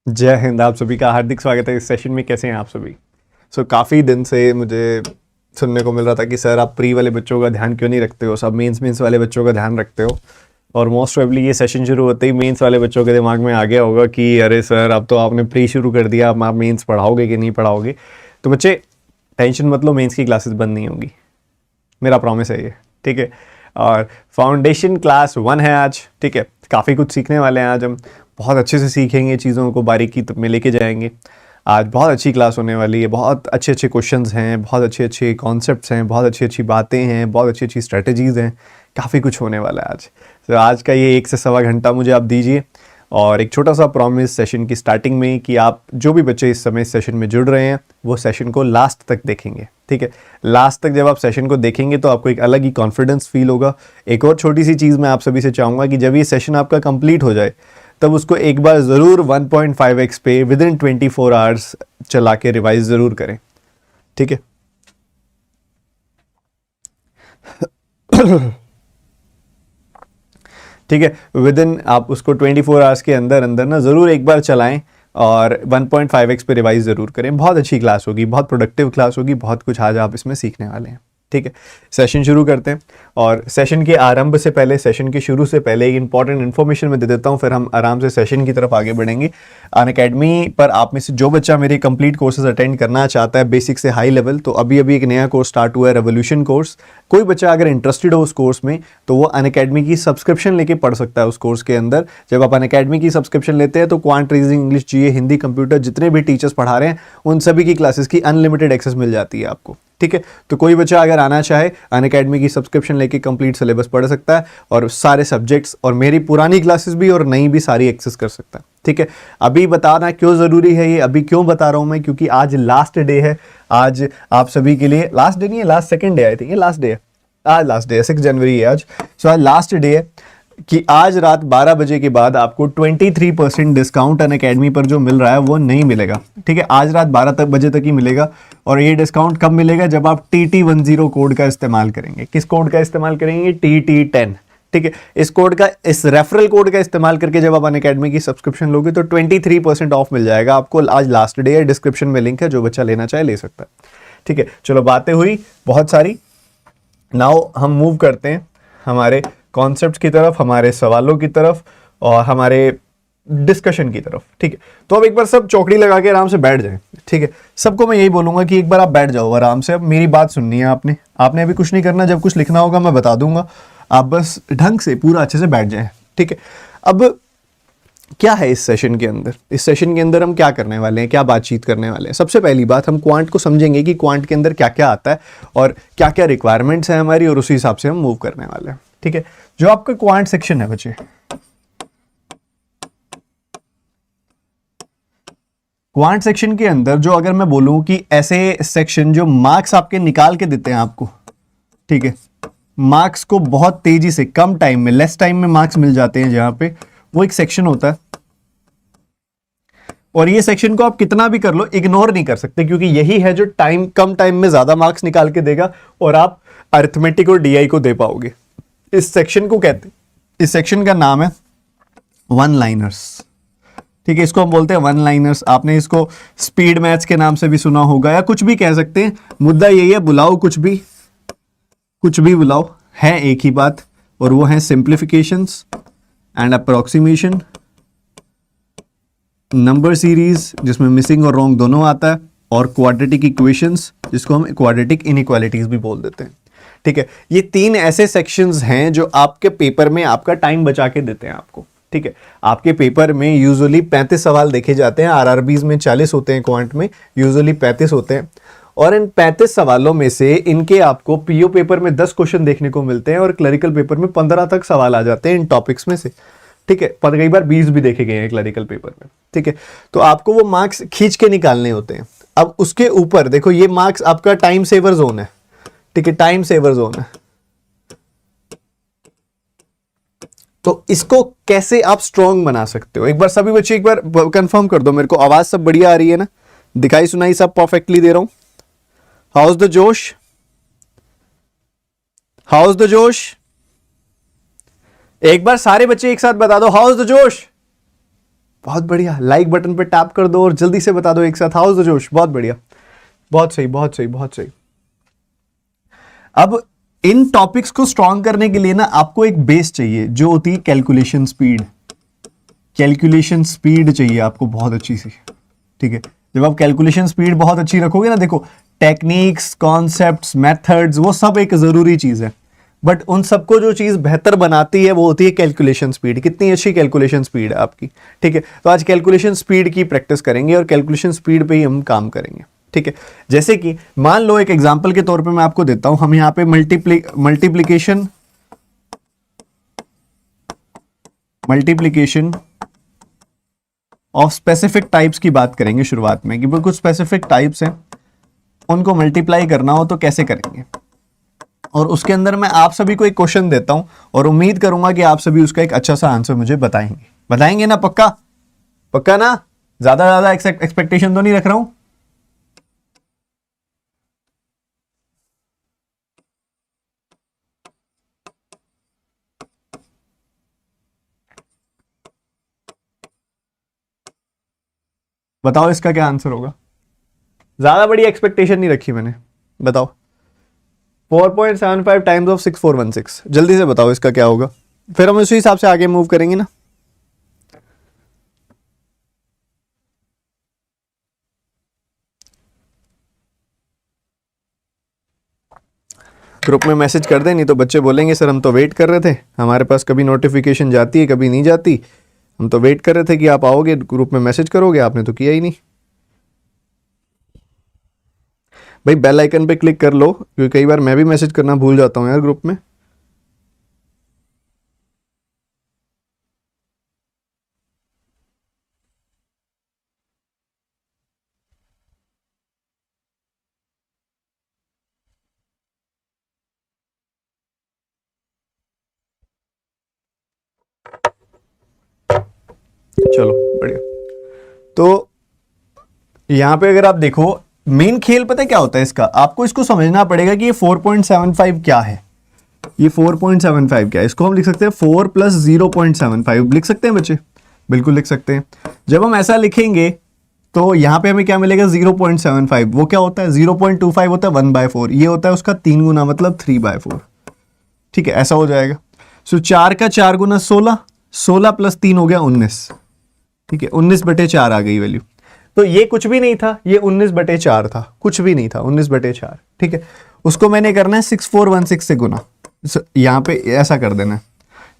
जय हिंद। आप सभी का हार्दिक स्वागत है इस सेशन में। कैसे हैं आप सभी? काफ़ी दिन से मुझे सुनने को मिल रहा था कि सर आप प्री वाले बच्चों का ध्यान क्यों नहीं रखते हो, सब मेंस वाले बच्चों का ध्यान रखते हो। और मोस्ट प्रोबेबली ये सेशन शुरू होते ही मेंस वाले बच्चों के दिमाग में आ गया होगा कि अरे सर अब तो आपने प्री शुरू कर दिया, अब आप मेंस पढ़ाओगे कि नहीं पढ़ाओगे। तो बच्चे टेंशन मत लो, मेंस की क्लासेस बंद नहीं होगी, मेरा प्रॉमिस है ये। ठीक है। और फाउंडेशन क्लास 1 है आज। ठीक है, काफ़ी कुछ सीखने वाले हैं आज हम। बहुत अच्छे से सीखेंगे, चीज़ों को बारीकी में लेके जाएंगे। आज बहुत अच्छी क्लास होने वाली है। बहुत अच्छे अच्छे क्वेश्चंस हैं, बहुत अच्छे अच्छे कॉन्सेप्ट्स हैं, बहुत अच्छी अच्छी बातें हैं, बहुत अच्छी अच्छी स्ट्रेटजीज़ हैं। काफ़ी कुछ होने वाला है आज। तो आज का ये 1 से सवा घंटा मुझे आप दीजिए, और एक छोटा सा प्रॉमिस सेशन की स्टार्टिंग में कि आप जो भी बच्चे इस समय सेशन में जुड़ रहे हैं वो सेशन को लास्ट तक देखेंगे। ठीक है, लास्ट तक जब आप सेशन को देखेंगे तो आपको एक अलग ही कॉन्फिडेंस फील होगा। एक और छोटी सी चीज़ मैं आप सभी से चाहूँगा कि जब ये सेशन आपका कंप्लीट हो जाए तब उसको एक बार ज़रूर 1.5x पे विद इन 24 आवर्स चला के रिवाइज ज़रूर करें। ठीक है। ठीक है, विद इन आप उसको 24 आवर्स के अंदर अंदर ना ज़रूर एक बार चलाएं और 1.5x पे रिवाइज ज़रूर करें। बहुत अच्छी क्लास होगी, बहुत प्रोडक्टिव क्लास होगी, बहुत कुछ आज आप इसमें सीखने वाले हैं। ठीक है, सेशन शुरू करते हैं। और सेशन के आरंभ से पहले, सेशन के शुरू से पहले एक इंपॉर्टेंट इन्फॉर्मेशन मैं दे देता हूँ, फिर हम आराम से सेशन की तरफ आगे बढ़ेंगे। अनअकैडमी पर आप में से जो बच्चा मेरे कंप्लीट कोर्सेज अटेंड करना चाहता है बेसिक से हाई लेवल, तो अभी अभी एक नया कोर्स स्टार्ट हुआ है, रेवोल्यूशन कोर्स। कोई बच्चा अगर इंटरेस्टेड हो उस कोर्स में तो वो अनअकैडमी की सब्सक्रिप्शन लेके पढ़ सकता है उस कोर्स के अंदर। जब आप अनअकैडमी की सब्सक्रिप्शन लेते हैं तो quant, reasoning, English, GA, Hindi, computer, जितने भी टीचर्स पढ़ा रहे हैं उन सभी की क्लासेस की अनलिमिटेड एक्सेस मिल जाती है आपको। ठीक है, तो कोई बच्चा अगर आना चाहे अनअकैडमी की सब्सक्रिप्शन लेके कंप्लीट सिलेबस पढ़ सकता है और सारे सब्जेक्ट्स और मेरी पुरानी क्लासेस भी और नई भी सारी एक्सेस कर सकता है। ठीक है, अभी बताना क्यों ज़रूरी है, ये अभी क्यों बता रहा हूँ मैं, क्योंकि आज लास्ट डे है। आज आप सभी के लिए लास्ट डे नहीं है, last second day I think, ये लास्ट डे है। आज लास्ट डे है, 6 जनवरी है आज। सो आज लास्ट डे है कि आज रात 12 बजे के बाद आपको 23% डिस्काउंट अनअकैडमी पर जो मिल रहा है वो नहीं मिलेगा। ठीक है, आज रात 12 बजे तक ही मिलेगा। और ये डिस्काउंट कब मिलेगा? जब आप TT10 कोड का इस्तेमाल करेंगे। किस कोड का इस्तेमाल करेंगे? TT10। ठीक है, इस कोड का, इस रेफरल कोड का इस्तेमाल करके जब आप अनअकैडमी की सब्सक्रिप्शन लोगे तो 23% ऑफ मिल जाएगा आपको। आज लास्ट डे है, डिस्क्रिप्शन में लिंक है, जो बच्चा लेना चाहे ले सकता है। ठीक है, चलो बातें हुई बहुत सारी। नाउ हम मूव करते हैं हमारे कॉन्सेप्ट्स की तरफ, हमारे सवालों की तरफ और हमारे डिस्कशन की तरफ। ठीक है, तो अब एक बार सब चौकड़ी लगा के आराम से बैठ जाएं। ठीक है, सबको मैं यही बोलूंगा कि एक बार आप बैठ जाओ आराम से। अब मेरी बात सुननी है आपने अभी कुछ नहीं करना। जब कुछ लिखना होगा मैं बता दूंगा, आप बस ढंग से पूरा अच्छे से बैठ जाएं। ठीक है, अब क्या है इस सेशन के अंदर? इस सेशन के अंदर हम क्या करने वाले हैं, क्या बातचीत करने वाले हैं? सबसे पहली बात, हम क्वांट को समझेंगे कि क्वांट के अंदर क्या क्या आता है और क्या क्या रिक्वायरमेंट्स हैं हमारी, और उसी हिसाब से हम मूव करने वाले हैं। ठीक है, जो आपका क्वांट सेक्शन है बच्चे, क्वांट सेक्शन के अंदर जो, अगर मैं बोलूं कि ऐसे सेक्शन जो मार्क्स आपके निकाल के देते हैं आपको, ठीक है, मार्क्स को बहुत तेजी से, कम टाइम में, लेस टाइम में मार्क्स मिल जाते हैं, जहां पे वो एक सेक्शन होता है। और ये सेक्शन को आप कितना भी कर लो इग्नोर नहीं कर सकते, क्योंकि यही है जो कम टाइम में ज्यादा मार्क्स निकाल के देगा और आप अरिथमेटिक और DI को दे पाओगे। इस सेक्शन को कहते हैं, इस सेक्शन का नाम है वन लाइनर्स। ठीक है, इसको हम बोलते हैं वन लाइनर्स। आपने इसको स्पीड मैथ्स के नाम से भी सुना होगा, या कुछ भी कह सकते हैं। मुद्दा यही है, बुलाओ कुछ भी बुलाओ, है एक ही बात, और वो है simplifications and approximation, number series जिसमें मिसिंग और रॉन्ग दोनों आता है, और क्वाड्रेटिक इक्वेशंस जिसको हम क्वाड्रेटिक इनइक्वालिटीज भी बोल देते हैं। ठीक है, ये 3 ऐसे सेक्शंस हैं जो आपके पेपर में आपका टाइम बचा के देते हैं आपको। ठीक है, आपके पेपर में यूजुअली 35 सवाल देखे जाते हैं, RRBs में 40 होते हैं, क्वांट में यूजुअली 35 होते हैं। और इन 35 सवालों में से इनके आपको PO पेपर में 10 क्वेश्चन देखने को मिलते हैं और क्लरिकल पेपर में 15 तक सवाल आ जाते हैं इन टॉपिक्स में से। ठीक है, पर कई बार 20 भी देखे गए हैं क्लरिकल पेपर में। ठीक है, तो आपको वो मार्क्स खींच के निकालने होते हैं। अब उसके ऊपर देखो, ये मार्क्स आपका टाइम सेवर जोन है। ठीक है, टाइम सेवर जोन है। तो इसको कैसे आप स्ट्रॉन्ग बना सकते हो? एक बार सभी बच्चे एक बार कंफर्म कर दो मेरे को, आवाज सब बढ़िया आ रही है ना? दिखाई सुनाई सब परफेक्टली दे रहा हूं? हाउस द जोश, हाउस द जोश। एक बार सारे बच्चे एक साथ बता दो, हाउस द जोश। बहुत बढ़िया, लाइक बटन पे टैप कर दो और जल्दी से बता दो एक साथ, हाउस द जोश। बहुत बढ़िया, बहुत सही, बहुत सही, बहुत सही। अब इन टॉपिक्स को स्ट्रॉन्ग करने के लिए ना आपको एक बेस चाहिए जो होती है कैलकुलेशन स्पीड। कैलकुलेशन स्पीड चाहिए आपको बहुत अच्छी सी, ठीक है। जब आप कैलकुलेशन स्पीड बहुत अच्छी रखोगे ना, देखो टेक्निक्स, कॉन्सेप्ट्स, मेथड्स, वो सब एक जरूरी चीज है, बट उन सबको जो चीज बेहतर बनाती है वो होती है कैलकुलेशन स्पीड। कितनी अच्छी कैलकुलेशन स्पीड है आपकी, ठीक है। तो आज कैलकुलेशन स्पीड की प्रैक्टिस करेंगे और कैलकुलेशन स्पीड पे ही हम काम करेंगे, ठीक है। जैसे कि मान लो एक एग्जांपल के तौर पे मैं आपको देता हूं, हम यहां पे मल्टीप्लीकेशन ऑफ स्पेसिफिक टाइप्स की बात करेंगे शुरुआत में, कि कुछ स्पेसिफिक टाइप्स हैं उनको मल्टीप्लाई करना हो तो कैसे करेंगे। और उसके अंदर मैं आप सभी को एक क्वेश्चन देता हूं और उम्मीद करूंगा कि आप सभी उसका एक अच्छा सा आंसर मुझे बताएंगे ना, पक्का पक्का ना, ज्यादा एक्सपेक्टेशन तो नहीं रख रहा हूं। बताओ इसका क्या आंसर होगा। ज्यादा बड़ी एक्सपेक्टेशन नहीं रखी मैंने, बताओ। 4.75 टाइम्स ऑफ 6416, जल्दी से बताओ इसका क्या होगा, फिर हम उसी हिसाब से आगे मूव करेंगे ना। ग्रुप में मैसेज कर दें, नहीं तो बच्चे बोलेंगे सर हम तो वेट कर रहे थे, हमारे पास कभी नोटिफिकेशन जाती है कभी नहीं जाती, हम तो वेट कर रहे थे कि आप आओगे, ग्रुप में मैसेज करोगे, आपने तो किया ही नहीं। भाई बेल आइकन पे क्लिक कर लो, क्योंकि कई बार मैं भी मैसेज करना भूल जाता हूं यार ग्रुप में। चलो बढ़िया। तो यहां पे अगर आप देखो, मेन खेल पता है क्या होता है इसका, आपको इसको समझना पड़ेगा कि ये 4.75 क्या है। ये 4.75 क्या है, इसको हम लिख सकते हैं 4 प्लस 0.75 लिख सकते हैं बच्चे, बिल्कुल लिख सकते हैं। जब हम ऐसा लिखेंगे तो यहां पे हमें क्या मिलेगा, 0.75। वो क्या होता है, 0.25 होता है 1/4, ये होता है उसका 3 गुना, मतलब 3/4, ठीक है, ऐसा हो जाएगा। सो 4 का 4 गुना 16, 16 प्लस 3 हो गया 19, ठीक है, 19/4 आ गई वैल्यू। तो ये कुछ भी नहीं था, ये 19/4 था, कुछ भी नहीं था, 19/4, ठीक है। उसको मैंने करना है 6416 से गुना, यहां पे ऐसा कर देना है,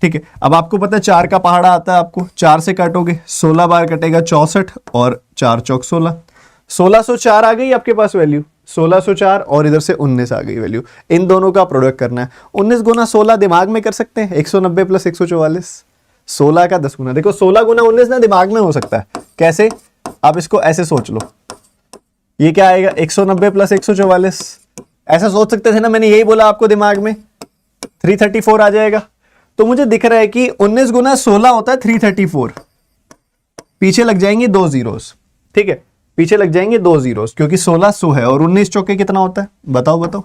ठीक है। अब आपको पता है 4 का पहाड़ा आता है, आपको 4 से काटोगे 16 बार कटेगा 64, और 4 चौक 16, 1604 आ गई आपके पास वैल्यू, 1604, और इधर से 19 आ गई वैल्यू। इन दोनों का प्रोडक्ट करना है। 19 गुना 16 दिमाग में कर सकते हैं, 190 प्लस 144, 16 का 10 गुना। देखो 16 गुना 19 ना दिमाग में हो सकता है, कैसे, आप इसको ऐसे सोच लो, ये क्या आएगा 190 प्लस 144, ऐसा सोच सकते थे ना, मैंने यही बोला आपको, दिमाग में 334 आ जाएगा। तो मुझे दिख रहा है कि 19 गुना 16 होता है 334, पीछे लग जाएंगे 2 जीरोस, ठीक है, पीछे लग जाएंगे 2 जीरोस, क्योंकि 16 100 है और 19 चौके कितना होता है, बताओ बताओ।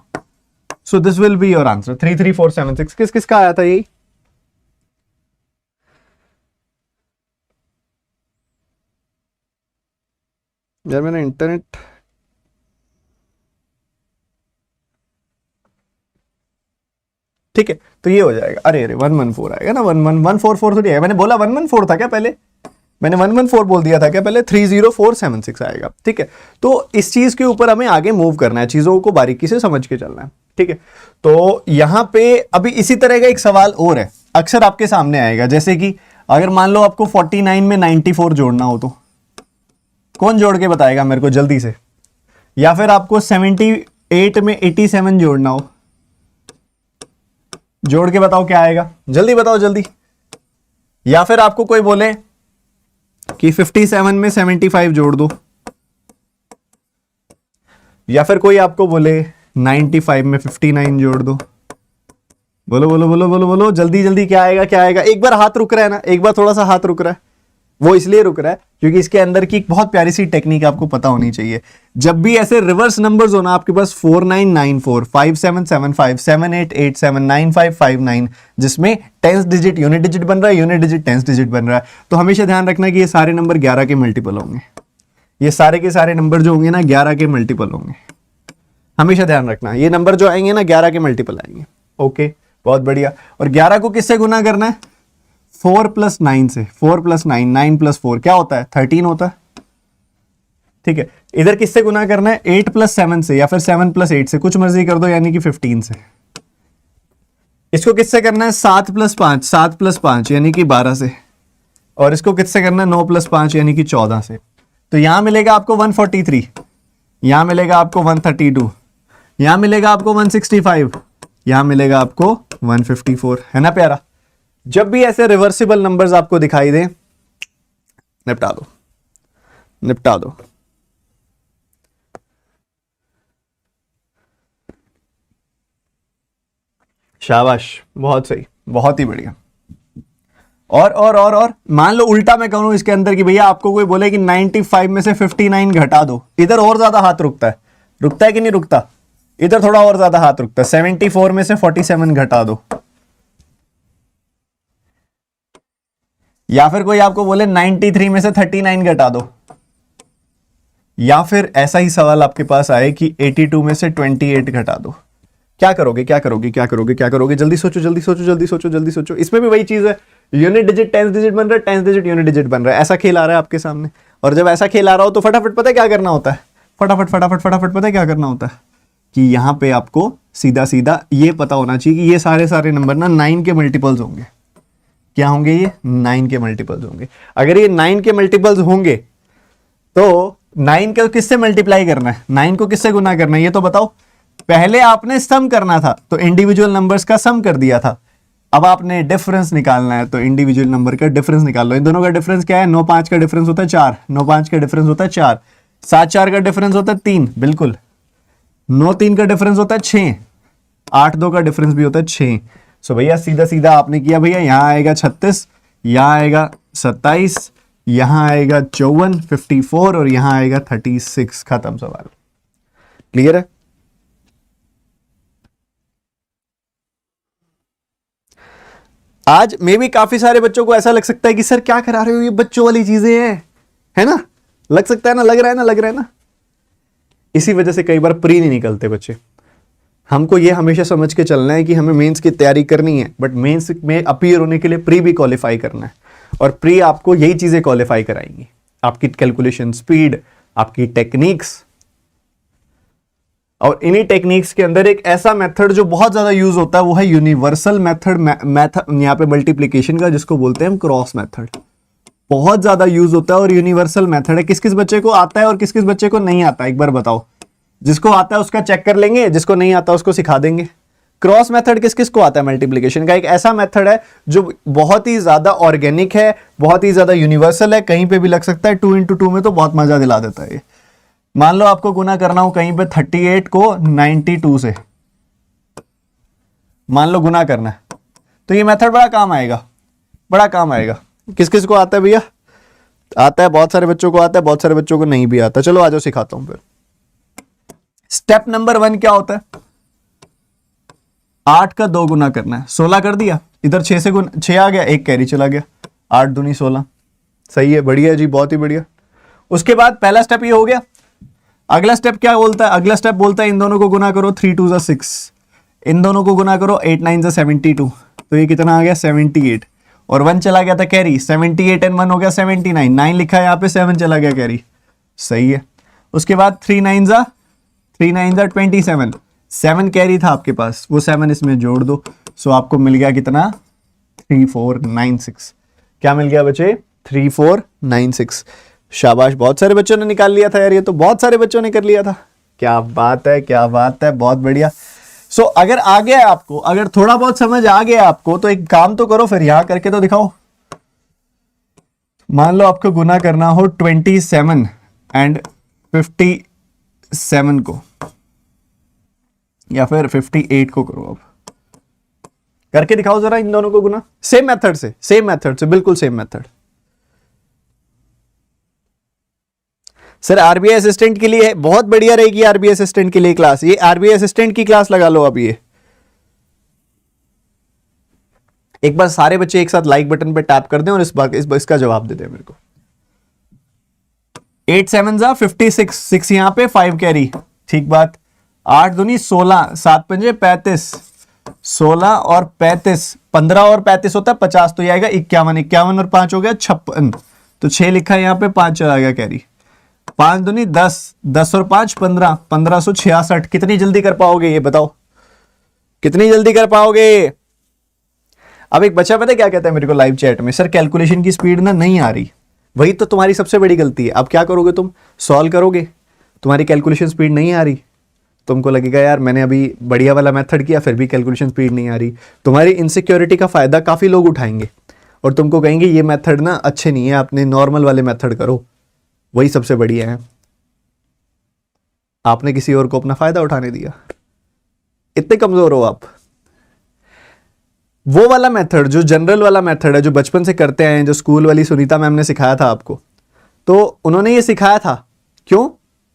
So this will be your answer 33476। किस किस का आया था यही, यार मैंने इंटरनेट, ठीक है, तो ये हो जाएगा। अरे अरे 114 आएगा ना, 11144 तो नहीं आएगा, मैंने बोला 114 था क्या पहले, मैंने 114 बोल दिया था क्या पहले, 30476 आएगा, ठीक है। तो इस चीज के ऊपर हमें आगे मूव करना है, चीजों को बारीकी से समझ के चलना है, ठीक है। तो यहां पे अभी इसी तरह का एक सवाल और है, अक्सर आपके सामने आएगा, जैसे कि अगर मान लो आपको 49 में 94 जोड़ना हो तो कौन जोड़ के बताएगा मेरे को जल्दी से, या फिर आपको 78 में 87 जोड़ना हो, जोड़ के बताओ क्या आएगा, जल्दी बताओ जल्दी। या फिर आपको कोई बोले कि 57 में 75 जोड़ दो, या फिर कोई आपको बोले 95 में 59 जोड़ दो, बोलो बोलो बोलो बोलो बोलो जल्दी जल्दी, क्या आएगा क्या आएगा। एक बार हाथ रुक रहा है ना, एक बार थोड़ा सा हाथ रुक रहा है, वो इसलिए रुक रहा है क्योंकि इसके अंदर की एक बहुत प्यारी सी टेक्निक आपको पता होनी चाहिए। जब भी ऐसे रिवर्स नंबर्स हो ना आपके पास 4994, 5775, 7887, 9559, जिसमें 10th डिजिट यूनिट डिजिट बन रहा है, यूनिट डिजिट 10th डिजिट बन रहा है, तो हमेशा ध्यान रखना कि ये सारे नंबर 11 के मल्टीपल होंगे। ये सारे के सारे नंबर जो होंगे ना 11 के मल्टीपल होंगे, हमेशा ध्यान रखना। ये नंबर जो आएंगे ना 11 के मल्टीपल आएंगे। ओके, बहुत बढ़िया। और 11 को किससे गुना करना है? 4 + 9 से। 4 + 9, 9 + 4 क्या होता है? 13 होता है। ठीक है, इधर किससे गुना करना है? 8 + 7 से, या फिर 7 + 8 से, कुछ मर्जी कर दो, यानी कि 15 से। इसको किससे करना है? 7 + 5, 7 + 5 यानी कि 12 से। और इसको किससे करना है? 9 + 5 यानी कि 14 से। तो यहां मिलेगा आपको 143, यहां मिलेगा आपको 132, यहां मिलेगा आपको 165, यहां मिलेगा आपको 154। है ना प्यारा? जब भी ऐसे रिवर्सिबल नंबर्स आपको दिखाई दें, निपटा दो, निपटा दो। शाबाश, बहुत सही, बहुत ही बढ़िया। और मान लो उल्टा मैं कहूं इसके अंदर कि भैया आपको कोई बोले कि 95 में से 59 घटा दो, इधर और ज्यादा हाथ रुकता है कि नहीं रुकता? इधर थोड़ा और ज्यादा हाथ रुकता है। 74 में से 47 घटा दो। या फिर कोई आपको बोले 93 में से 39 घटा दो। या फिर ऐसा ही सवाल आपके पास आए कि 82 में से 28 घटा दो। क्या करोगे, क्या करोगे, क्या करोगे, क्या करोगे? जल्दी सोचो, जल्दी सोचो, जल्दी सोचो, जल्दी सोचो। इसमें भी वही चीज है, यूनिट डिजिट 10th डिजिट बन रहा है, 10th डिजिट यूनिट डिजिट बन रहा है। ऐसा खेल आ रहा है आपके सामने, और जब ऐसा खेल आ रहा हो तो फटाफट पता है क्या करना होता है? फटाफट फटाफट फटाफट पता है क्या करना होता है? कि यहां पे आपको सीधा सीधा ये पता होना चाहिए कि ये सारे सारे नंबर ना 9 के मल्टीपल्स होंगे। क्या होंगे? ये 9 के मल्टीपल्स होंगे। अगर ये 9 के मल्टीपल्स होंगे तो 9 को किससे मल्टीप्लाई करना है? 9 को किससे गुना करना है ये तो बताओ। पहले आपने सम करना था तो इंडिविजुअल नंबर्स का सम कर दिया था। अब आपने डिफरेंस निकालना है तो इंडिविजुअल नंबर का डिफरेंस निकाल लो। इन दोनों का डिफरेंस क्या है? 9 5 का डिफरेंस होता है 4, 9 5 का डिफरेंस होता है 4, 7 4 का डिफरेंस होता है 3, बिल्कुल। 9 3 का डिफरेंस होता है 6, 8 2 का डिफरेंस भी होता है 6। सो भैया सीधा सीधा आपने किया, भैया यहां आएगा 36, यहां आएगा 27, यहां आएगा 54, 54 और यहां आएगा 36। खत्म सवाल। क्लियर है? आज मे भी काफी सारे बच्चों को ऐसा लग सकता है कि सर क्या करा रहे हो, ये बच्चों वाली चीजें हैं, है ना? लग सकता है ना, लग रहा है ना, लग रहा है ना। इसी वजह से कई बार प्री नहीं निकलते बच्चे। हमको ये हमेशा समझ के चलना है कि हमें मेंस की तैयारी करनी है, बट मेंस में अपीयर होने के लिए प्री भी क्वालिफाई करना है। और प्री आपको यही चीजें क्वालिफाई कराएंगी, आपकी कैलकुलेशन स्पीड, आपकी टेक्निक्स। और इन्हीं टेक्निक्स के अंदर एक ऐसा मेथड जो बहुत ज्यादा यूज होता है वो है यूनिवर्सल मेथड यहाँ पे मल्टीप्लिकेशन का, जिसको बोलते हैं हम क्रॉस मेथड। बहुत ज्यादा यूज होता है और यूनिवर्सल मेथड है। किस किस बच्चे को आता है और किस किस बच्चे को नहीं आता, एक बार बताओ। जिसको आता है उसका चेक कर लेंगे, जिसको नहीं आता उसको सिखा देंगे। क्रॉस मेथड किस किस को आता है? मल्टीप्लिकेशन का एक ऐसा मेथड है जो बहुत ही ज्यादा ऑर्गेनिक है, बहुत ही ज्यादा यूनिवर्सल है, कहीं पे भी लग सकता है। 2 × 2 में तो बहुत मजा दिला देता है ये। मान लो आपको गुना करना हो कहीं पे 38 को 92 से, मान लो गुना करना है, तो ये मेथड बड़ा काम आएगा, बड़ा काम आएगा। किस किस को आता है भैया? आता है, बहुत सारे बच्चों को आता है, बहुत सारे बच्चों को नहीं भी आता। चलो आ जाओ सिखाता हूं फिर। स्टेप नंबर 1 क्या होता है? 8 का 2 गुना करना है। 16 कर दिया, इधर 6 से 6 आ गया, 1 कैरी चला गया, 8 दूनी 16। सही है, बढ़िया जी, बहुत ही बढ़िया। उसके बाद पहला स्टेप ये हो गया। अगला स्टेप क्या बोलता है? अगला स्टेप बोलता है इन दोनों को गुना करो, 3 2 6, इन दोनों को गुना करो, 8 9 72। तो ये कितना आ गया? 78। और 1 चला गया था कैरी, 78 एंड 1 हो गया 79, 9 लिखा है यहाँ पे, 7 चला गया कैरी। सही है। उसके बाद 3 9 27, 7 कैरी था आपके पास, वो 7 इसमें जोड़ दो। सो आपको मिल गया कितना? 3496। क्या मिल गया बच्चे? 3496। शाबाश, बहुत सारे बच्चों ने निकाल लिया था यार, ये तो बहुत सारे बच्चों ने कर लिया था। क्या बात है, क्या बात है, बहुत बढ़िया। सो अगर आ गया आपको, अगर थोड़ा बहुत समझ आ गया आपको, तो एक काम तो करो फिर, यहां करके तो दिखाओ। मान लो आपको गुना करना हो 27 एंड 57 को, या फिर 58 को करो। अब करके दिखाओ जरा इन दोनों को गुना, सेम मेथड से, सेम मेथड से, बिल्कुल same method. Sir RBI assistant के लिए बहुत बढ़िया रहेगी, आरबीआई असिस्टेंट के लिए क्लास, ये आरबीआई असिस्टेंट की क्लास लगा लो। अब ये एक बार सारे बच्चे एक साथ लाइक बटन पे टैप कर दें और इसका जवाब दे दें मेरे को। 8 7 जा 56, 6 यहां पे 5 कैरी, ठीक बात। 8 दूनी 16, 7 पंजे 35, 16 और 35, 15 और 35 होता है 50, तो ये आएगा 51, 51 और 5 हो गया 56, तो 6 लिखा है यहाँ पे, 5 चला गया कैरी। 5 दूनी 10, 10 और 5 15, 1566। कितनी जल्दी कर पाओगे ये बताओ, कितनी जल्दी कर पाओगे? अब एक बच्चा पता है क्या कहता है मेरे को लाइव चैट में, सर कैलकुलेशन की स्पीड ना नहीं आ रही। वही तो तुम्हारी सबसे बड़ी गलती है। अब क्या करोगे तुम, सॉल्व करोगे, तुम्हारी कैलकुलेशन स्पीड नहीं आ रही, तुमको लगेगा यार मैंने अभी बढ़िया वाला मेथड किया फिर भी कैलकुलेशन स्पीड नहीं आ रही। तुम्हारी इनसिक्योरिटी का फायदा काफी लोग उठाएंगे और तुमको कहेंगे ये मेथड ना अच्छे नहीं है, अपने नॉर्मल वाले मेथड करो, वही सबसे बढ़िया है। आपने किसी और को अपना फायदा उठाने दिया, इतने कमजोर हो आप। वो वाला मेथड जो जनरल वाला मेथड है, जो बचपन से करते आए हैं, जो स्कूल वाली सुनीता मैम ने सिखाया था आपको, तो उन्होंने ये सिखाया था क्यों?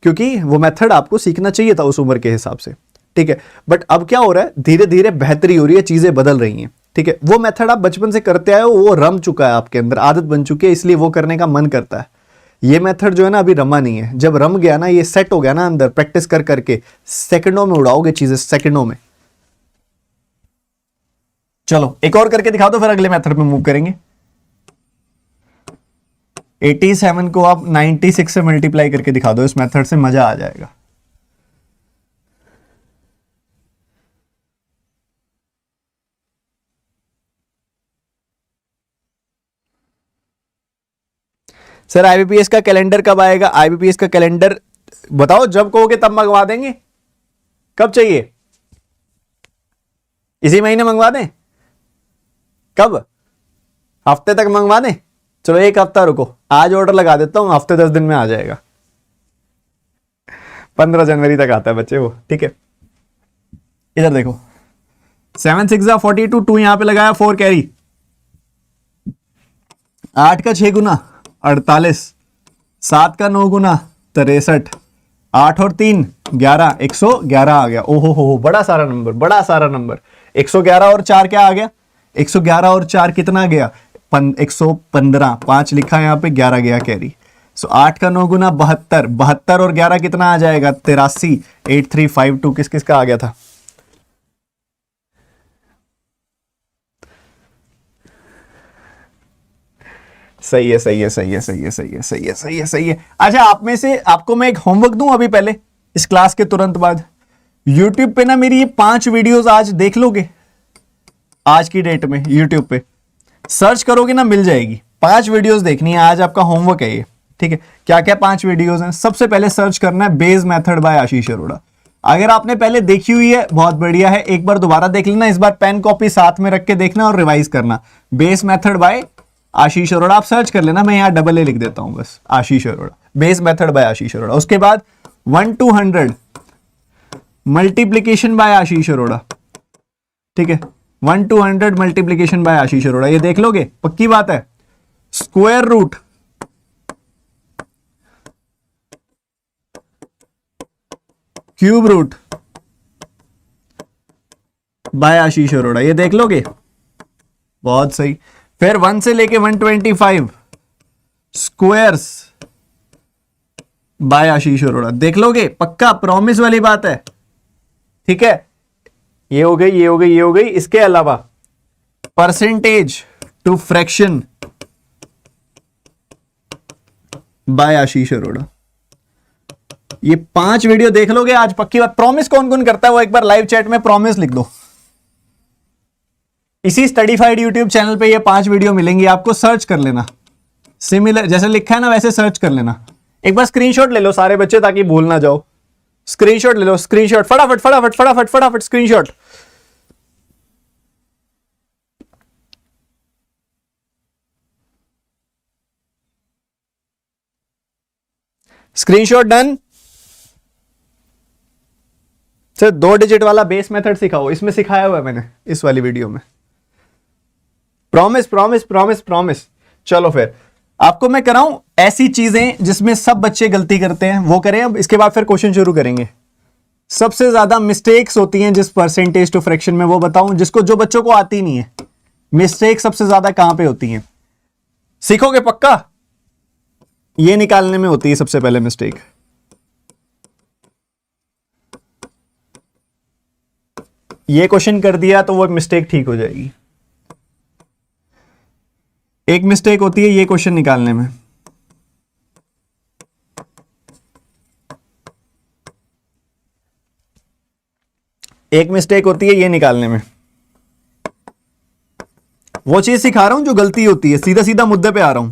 क्योंकि वो मेथड आपको सीखना चाहिए था उस उम्र के हिसाब से, ठीक है। बट अब क्या हो रहा है, धीरे धीरे बेहतरी हो रही है, चीजें बदल रही हैं, ठीक है। वो मेथड आप बचपन से करते आए हो, वो रम चुका है आपके अंदर, आदत बन चुकी है, इसलिए वो करने का मन करता है। ये मेथड जो है ना अभी रमा नहीं है, जब रम गया ना, ये सेट हो गया ना अंदर, प्रैक्टिस कर करके सेकंडों में उड़ाओगे चीजें, सेकंडों में। चलो एक और करके दिखा दो, फिर अगले मेथड में मूव करेंगे। 87 को आप 96 से मल्टीप्लाई करके दिखा दो, इस मेथड से मजा आ जाएगा। सर आईबीपीएस का कैलेंडर कब आएगा? आईबीपीएस का कैलेंडर बताओ, जब कहोगे तब मंगवा देंगे। कब चाहिए? इसी महीने मंगवा दें? कब? हफ्ते तक मंगवा दें? चलो एक हफ्ता रुको, आज ऑर्डर लगा देता हूं, हफ्ते 10 दिन में आ जाएगा। 15 जनवरी तक आता है बच्चे वो, ठीक है। इधर देखो, 7 6 42, 2 यहां पे लगाया, 4 कैरी, 8 का 6 गुना 48, 7 का 9 गुना 63, 8 और 3 11, 111 आ गया। ओहो हो, बड़ा सारा नंबर, बड़ा सारा नंबर। 111 और 4 क्या आ गया? 111 और 4 कितना गया? 115, 5 लिखा है यहाँ पे, 11 गया कैरी। सो 8 का 9 गुना 72, 72 और 11 कितना आ जाएगा? 83, 8352 किस किस का आ गया था? सही है, सही है, सही है, सही है, सही है, सही है, सही है, सही है। अच्छा, आप में से आपको मैं एक होमवर्क दूं अभी पहले, इस क्लास के तुरंत बाद। यूट्यूब पे ना मेरी ये 5 वीडियोस आज देख लोगे, आज की डेट में यूट्यूब पे सर्च करोगे ना, मिल जाएगी। 5 वीडियोस देखनी है आज, आपका होमवर्क है ये, ठीक है। क्या क्या 5 वीडियोस हैं? सबसे पहले सर्च करना है base method by Ashish Arora. अगर आपने पहले देखी हुई है बहुत बढ़िया है, एक बार दोबारा देख लेना, इस बार पेन कॉपी साथ में रख के देखना और रिवाइज करना। Base method by Ashish Arora आप सर्च कर लेना, मैं यहां डबल ए लिख देता हूं बस, Ashish Arora, base method by Ashish Arora. उसके बाद 1 to 100 multiplication by Ashish Arora, ठीक है। 1 to 100 multiplication by Ashish Arora, ये देख लोगे, पक्की बात है। Square root cube root by Ashish Arora, ये देख लोगे, बहुत सही। फिर 1 से लेके 125 स्क्वायर्स बाय आशीष अरोड़ा, देख लोगे, पक्का, प्रॉमिस वाली बात है, ठीक है। ये हो गई, ये हो गई, ये हो गई। इसके अलावा percentage to fraction by Ashish Arora, ये 5 वीडियो देख लोगे आज, पक्की बात। प्रॉमिस कौन कौन करता है वो एक बार लाइव चैट में प्रॉमिस लिख दो। इसी स्टडीफाइड यूट्यूब चैनल पे ये 5 वीडियो मिलेंगी आपको, सर्च कर लेना, सिमिलर जैसे लिखा है ना वैसे सर्च कर लेना। एक बार स्क्रीनशॉट ले लो सारे बच्चे, ताकि भूल ना जाओ। स्क्रीनशॉट ले लो, स्क्रीनशॉट, फटाफट फटाफट फटाफट फटाफट screenshot. Screenshot done. Sir 2 digit वाला बेस मेथड सिखाओ, इसमें सिखाया हुआ है मैंने इस वाली वीडियो में। Promise promise promise promise. चलो फिर आपको मैं कराऊं ऐसी चीजें जिसमें सब बच्चे गलती करते हैं, वो करें। अब इसके बाद फिर क्वेश्चन शुरू करेंगे। सबसे ज्यादा मिस्टेक्स होती हैं जिस परसेंटेज टू फ्रैक्शन में, वो बताऊं जिसको, जो बच्चों को आती नहीं है। मिस्टेक सबसे ज्यादा कहां पे होती हैं? सीखोगे पक्का? ये निकालने में होती है सबसे पहले मिस्टेक। ये क्वेश्चन कर दिया तो वो मिस्टेक ठीक हो जाएगी। एक मिस्टेक होती है ये क्वेश्चन निकालने में। एक मिस्टेक होती है ये निकालने में। वो चीज सिखा रहा हूं जो गलती होती है, सीधा सीधा मुद्दे पे आ रहा हूं।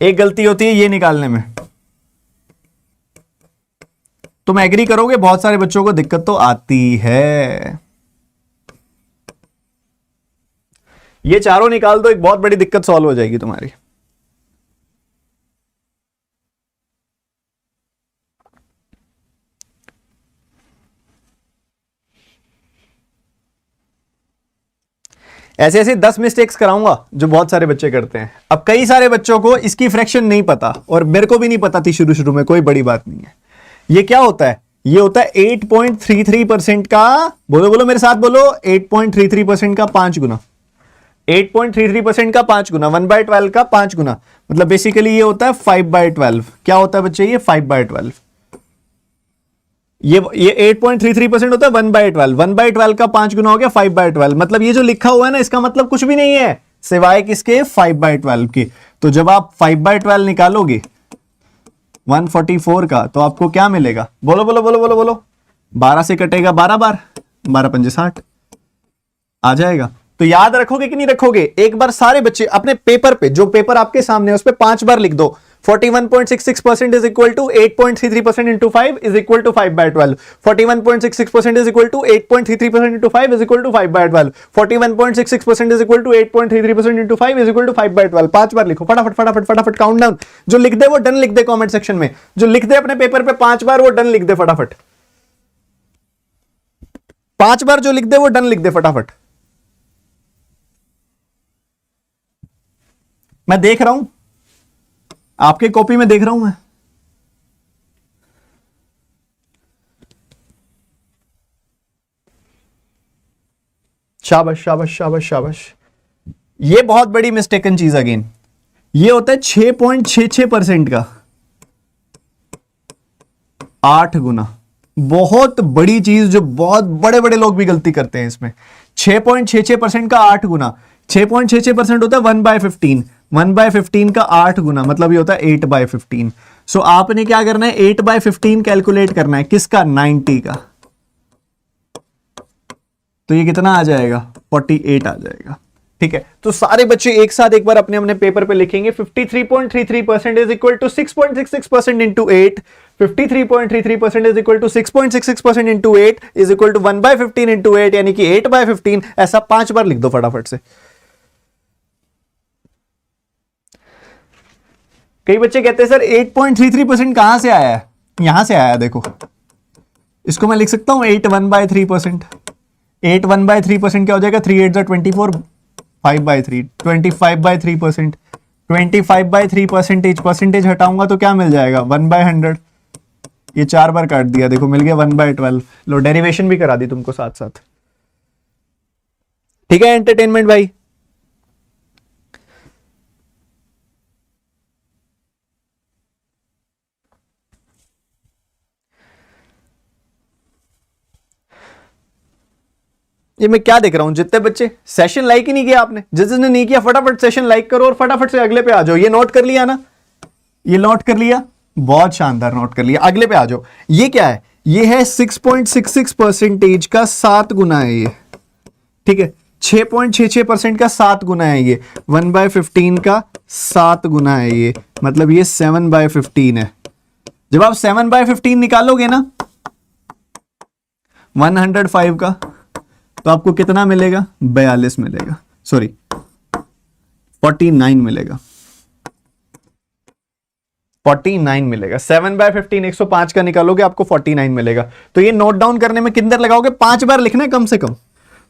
एक गलती होती है ये निकालने में। तुम एग्री करोगे बहुत सारे बच्चों को दिक्कत तो आती है। ये चारों निकाल दो, एक बहुत बड़ी दिक्कत सॉल्व हो जाएगी तुम्हारी। ऐसे ऐसे 10 मिस्टेक्स कराऊंगा जो बहुत सारे बच्चे करते हैं। अब कई सारे बच्चों को इसकी फ्रैक्शन नहीं पता, और मेरे को भी नहीं पता थी शुरू शुरू में, कोई बड़ी बात नहीं है। ये क्या होता है? ये होता है 8.33% का, बोलो बोलो मेरे साथ बोलो, 8.33% का 5 गुना। 8.33% का 5 गुना, 1/12 का 5 गुना, मतलब बेसिकली ये होता है 5/12। क्या होता है बच्चे? ये 5/12। ये 8.33% होता है 1/12। 1/12 का 5 गुना हो गया 5/12। मतलब ये जो लिखा हुआ है ना, इसका मतलब कुछ भी नहीं है सिवाय किसके? 5/12 के। तो जब आप 5/12 निकालोगे 144 का, तो आपको क्या मिलेगा? बोलो बोलो बोलो बोलो बोलो। 12 से कटेगा 12 बार, 12 पंजे 60 आ जाएगा। तो याद रखोगे कि नहीं रखोगे? एक बार सारे बच्चे अपने पेपर पे, जो पेपर आपके सामने है उस पे 5 बार लिख दो। 41.66% is equal to 8.33% into 5 is equal to 5/12। 41.66% is equal to 8.33% into 5 is equal to 5/12। 41.66% is equal to 8.33% into 5 is equal to 5/12। 5 बार लिखो फटाफट फटाफट फटाफट, काउंट डाउन। जो लिख दे वो डन लिख दे कॉमेंट सेक्शन में। जो लिख दे अपने पेपर पे 5 बार वो डन लिख दे फटाफट। 5 बार जो लिख दे वो डन लिख दे फटाफट। मैं देख रहा हूं, आपके कॉपी में देख रहा हूं मैं। शाबाश शाबाश शाबाश शाबाश। ये बहुत बड़ी मिस्टेकन चीज अगेन, ये होता है 6.66% का 8 गुना। बहुत बड़ी चीज जो बहुत बड़े बड़े लोग भी गलती करते हैं इसमें। 6.66% का 8 गुना। 6.66% होता है 1/15। 1/15 का 8 गुना, मतलब ये होता है 8/15। सो आपने क्या करना है? 8/15 कैलकुलेट करना है। किसका? 90 का। तो ये कितना आ जाएगा? 48 आ जाएगा। ठीक है, तो सारे बच्चे एक साथ एक बार अपने अपने पेपर पे लिखेंगे। 53.33% is equal to 6.66% into 8। 53.33% is equal to 6.66% into 8 is equal to 1/15 into 8, यानी कि 8/15। ऐसा 5 बार लिख दो फटाफट से। कई बच्चे कहते हैं सर 8.33% कहां से आया है? यहां से आया है, देखो इसको मैं लिख सकता हूं 8 1/3%। 8 1/3% क्या हो जाएगा? 3 8 24, 5/3, 25/3%। 25/3% परसेंटेज हटाऊंगा तो क्या मिल जाएगा? 1/100। ये 4 बार काट दिया, देखो मिल गया 1/12। लो डेरिवेशन भी करा दी तुमको साथ साथ। ठीक है एंटरटेनमेंट भाई। ये मैं क्या देख रहा हूं? जितने बच्चे सेशन लाइक ही नहीं किया आपने, जिसने नहीं किया फटाफट सेशन लाइक करो और फटाफट से अगले पे आ जाओ। ये नोट कर लिया ना? ये नोट कर लिया? बहुत शानदार, नोट कर लिया। अगले पे आ जाओ। ये क्या है? ये है 6.66% का 7 गुना है ये। ठीक है, 6.66% का 7 गुना है ये। 1/15 का 7 गुना है ये, मतलब ये 7/15 है। जब आप 7/15 निकालोगे ना 105 का, तो आपको कितना मिलेगा? 42 मिलेगा, सॉरी 49 मिलेगा। 49 मिलेगा। 7/15 105 का निकालोगे आपको 49 मिलेगा। तो ये नोट डाउन करने में कितनी देर लगाओगे? 5 बार लिखना है कम से कम।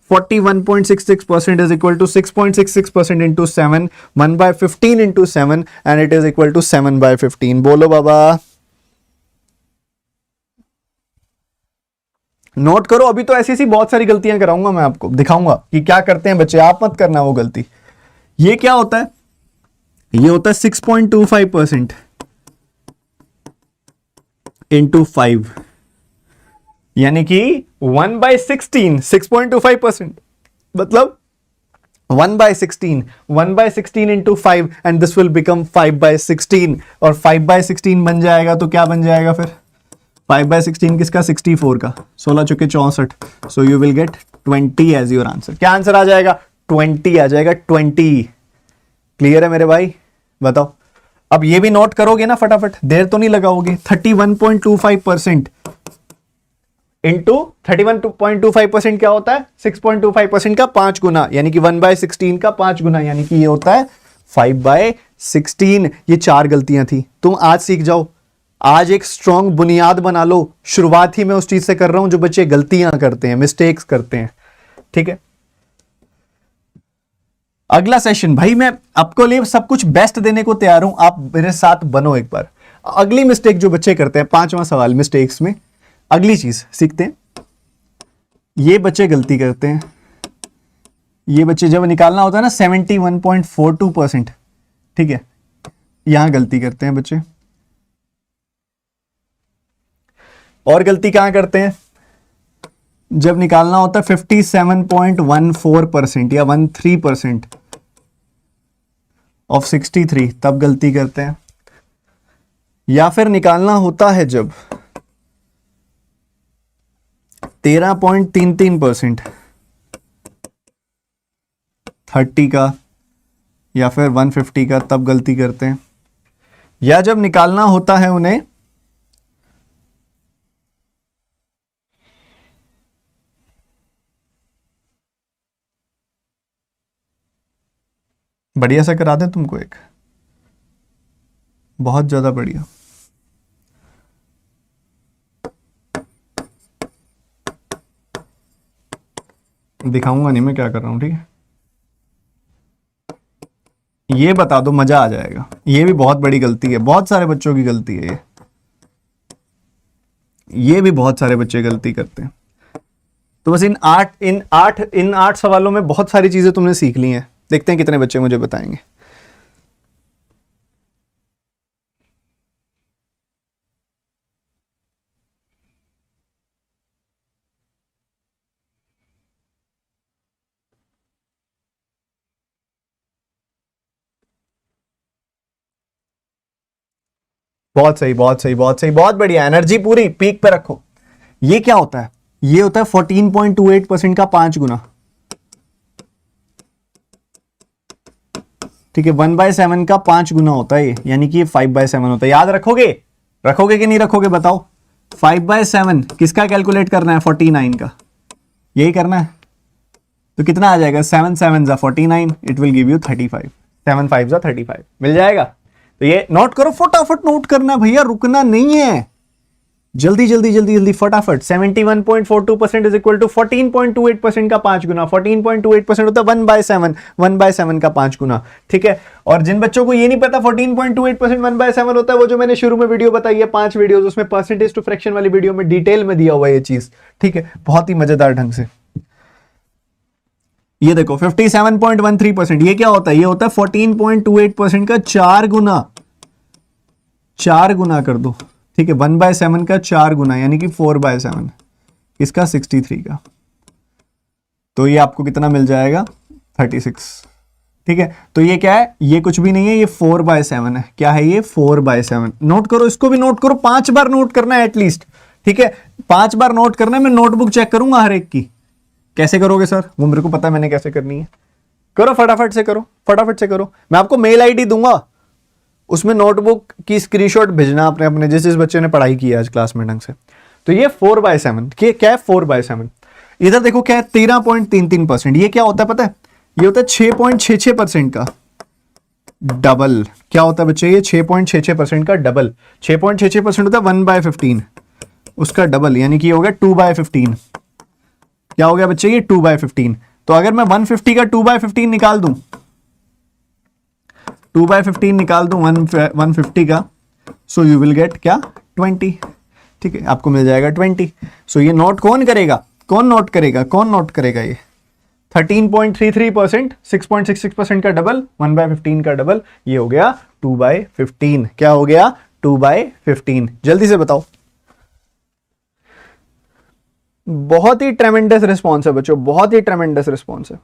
41.66% is equal to 6.66% into 7, 1 by 15 into 7 and it is equal to 7 by 15. बोलो बाबा, नोट करो। अभी तो ऐसी ऐसी बहुत सारी गलतियां कराऊंगा मैं, आपको दिखाऊंगा कि क्या करते हैं बच्चे, आप मत करना वो गलती। ये क्या होता है, ये होता है 6.25% इंटू 5, यानी कि 1 by 16, 6.25% मतलब 1 by 16, 1 by 16 into 5 and this will become 5 by 16 और 5 by 16 बन जाएगा तो क्या बन जाएगा फिर, 5 by 16 किसका, 64 का, 16 चुके 64, so you will get 20 as your answer. क्या आंसर आ जाएगा, 20 आ जाएगा, 20। क्लियर है मेरे भाई, बताओ। अब ये भी नोट करोगे ना फटाफट, देर तो नहीं लगाओगे। 31.25% इंटू 31.25% क्या होता है, 6.25% का 5 गुना, यानी कि 1 by 16 का 5 गुना, यानी कि ये होता है 5 by 16। ये 4 गलतियां थी, तुम आज सीख जाओ। आज एक स्ट्रॉन्ग बुनियाद बना लो। शुरुआत ही मैं उस चीज से कर रहा हूं जो बच्चे गलतियां करते हैं, मिस्टेक्स करते हैं, ठीक है। अगला सेशन भाई, मैं आपको लिए सब कुछ बेस्ट देने को तैयार हूं, आप मेरे साथ बनो एक बार। अगली मिस्टेक जो बच्चे करते हैं, 5वां सवाल मिस्टेक्स में, अगली चीज सीखते हैं। ये बच्चे गलती करते हैं, ये बच्चे जब निकालना होता है ना 71.42%, ठीक है, यहां गलती करते हैं बच्चे। और गलती कहां करते हैं, जब निकालना होता है 57.14% या 13% ऑफ 63, तब गलती करते हैं। या फिर निकालना होता है जब 13.33% 30 का या फिर 150 का, तब गलती करते हैं। या जब निकालना होता है उन्हें बढ़िया सा करा दें तुमको, एक बहुत ज्यादा बढ़िया। दिखाऊंगा नहीं मैं क्या कर रहा हूं, ठीक है। ये बता दो, मजा आ जाएगा। ये भी बहुत बड़ी गलती है, बहुत सारे बच्चों की गलती है ये भी बहुत सारे बच्चे गलती करते हैं। तो बस इन आठ सवालों में बहुत सारी चीजें तुमने सीख ली हैं। देखते हैं कितने बच्चे मुझे बताएंगे। बहुत सही, बहुत सही, बहुत सही, बहुत बढ़िया। एनर्जी पूरी पीक पे रखो। ये क्या होता है, ये होता है 14.28% का 5 गुना, ठीक है। 1/7 का 5 गुना होता है ये, यानी कि ये 5/7 होता है। याद रखोगे, रखोगे कि नहीं रखोगे बताओ। 5/7 किसका कैलकुलेट करना है, 49 का, यही करना है। तो कितना आ जाएगा, 7 7 49, इट विल गिव यू 35, 7 5 35 मिल जाएगा। तो ये नोट करो, फटाफट नोट करना भैया, रुकना नहीं है, जल्दी जल्दी जल्दी जल्दी फटाफट। 71.42% इज इक्वल टू 14.28% का 5 गुना। 14.28% होता है 1/7, 1/7 का 5 गुना, ठीक है। और जिन बच्चों को ये नहीं पता 14.28% 1/7 होता है, वो जो मैंने शुरू में वीडियो बताई है 5 वीडियोस, उसमें परसेंटेज टू फ्रैक्शन वाली वीडियो में डिटेल में दिया हुआ है ये चीज, ठीक है, बहुत ही मजेदार ढंग से। ये देखो 57.13%, ये क्या होता है, ये होता है 14.28% का 4 गुना, 4 गुना कर दो, ठीक है। 1/7 का 4 गुना, यानी कि 4/7, इसका 63 का, तो ये आपको कितना मिल जाएगा, 36, ठीक है। तो ये क्या है, ये कुछ भी नहीं है, ये 4/7 है। क्या है ये, 4/7। नोट करो, इसको भी नोट करो, 5 बार नोट करना है एटलीस्ट, ठीक है। 5 बार नोट करना है, मैं नोटबुक चेक करूंगा हर एक की। कैसे करोगे सर, वो मेरे को पता है मैंने कैसे करनी है। करो फटाफट से करो, फटाफट से करो। मैं आपको मेल आईडी दूंगा, उसमें नोटबुक की स्क्रीनशॉट भेजना अपने अपने, जिस बच्चे ने पढ़ाई की है आज क्लास में ढंग से। तो ये 4/7, क्या है 4/7। इधर देखो क्या है, 13.33%। ये क्या होता है पता है, ये होता है 6.66% का डबल। क्या होता है बच्चे, ये 6.66% का डबल। 6.66% होता है 1/15, उसका डबल, यानी कि ये हो गया 2/15। क्या हो गया बच्चे ये 2/15। तो अगर मैं 150 का 2/15 निकाल दूं, 2/15 निकाल दूं 150 का, सो यू विल गेट क्या 20। ठीक है, आपको मिल जाएगा 20। सो ये नोट कौन करेगा, कौन नोट करेगा, कौन नोट करेगा, ये 13.33%, 6.66% का डबल, 1/15 का डबल, ये हो गया 2/15। क्या हो गया 2/15। जल्दी से बताओ। बहुत ही ट्रेमेंडस रिस्पॉन्स है बच्चों, बहुत ही ट्रेमेंडस रिस्पॉन्स है।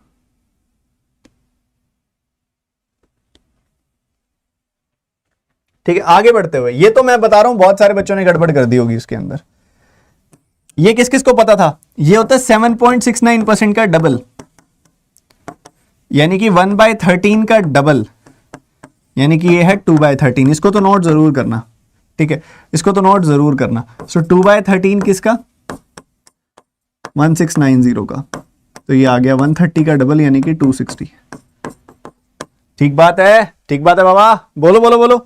ठीक है, आगे बढ़ते हुए, ये तो मैं बता रहा हूं बहुत सारे बच्चों ने गड़बड़ कर दी होगी इसके अंदर। ये किस किस को पता था, ये होता है 7.69% का डबल, यानी कि 1/13 का डबल, यानी कि ये है 2/13। इसको तो नोट जरूर करना, ठीक है, इसको तो नोट जरूर करना। सो 2/13 किसका, 1690 का, तो ये आ गया 130 का डबल, यानी कि 260। ठीक बात है, ठीक बात है बाबा, बोलो बोलो बोलो।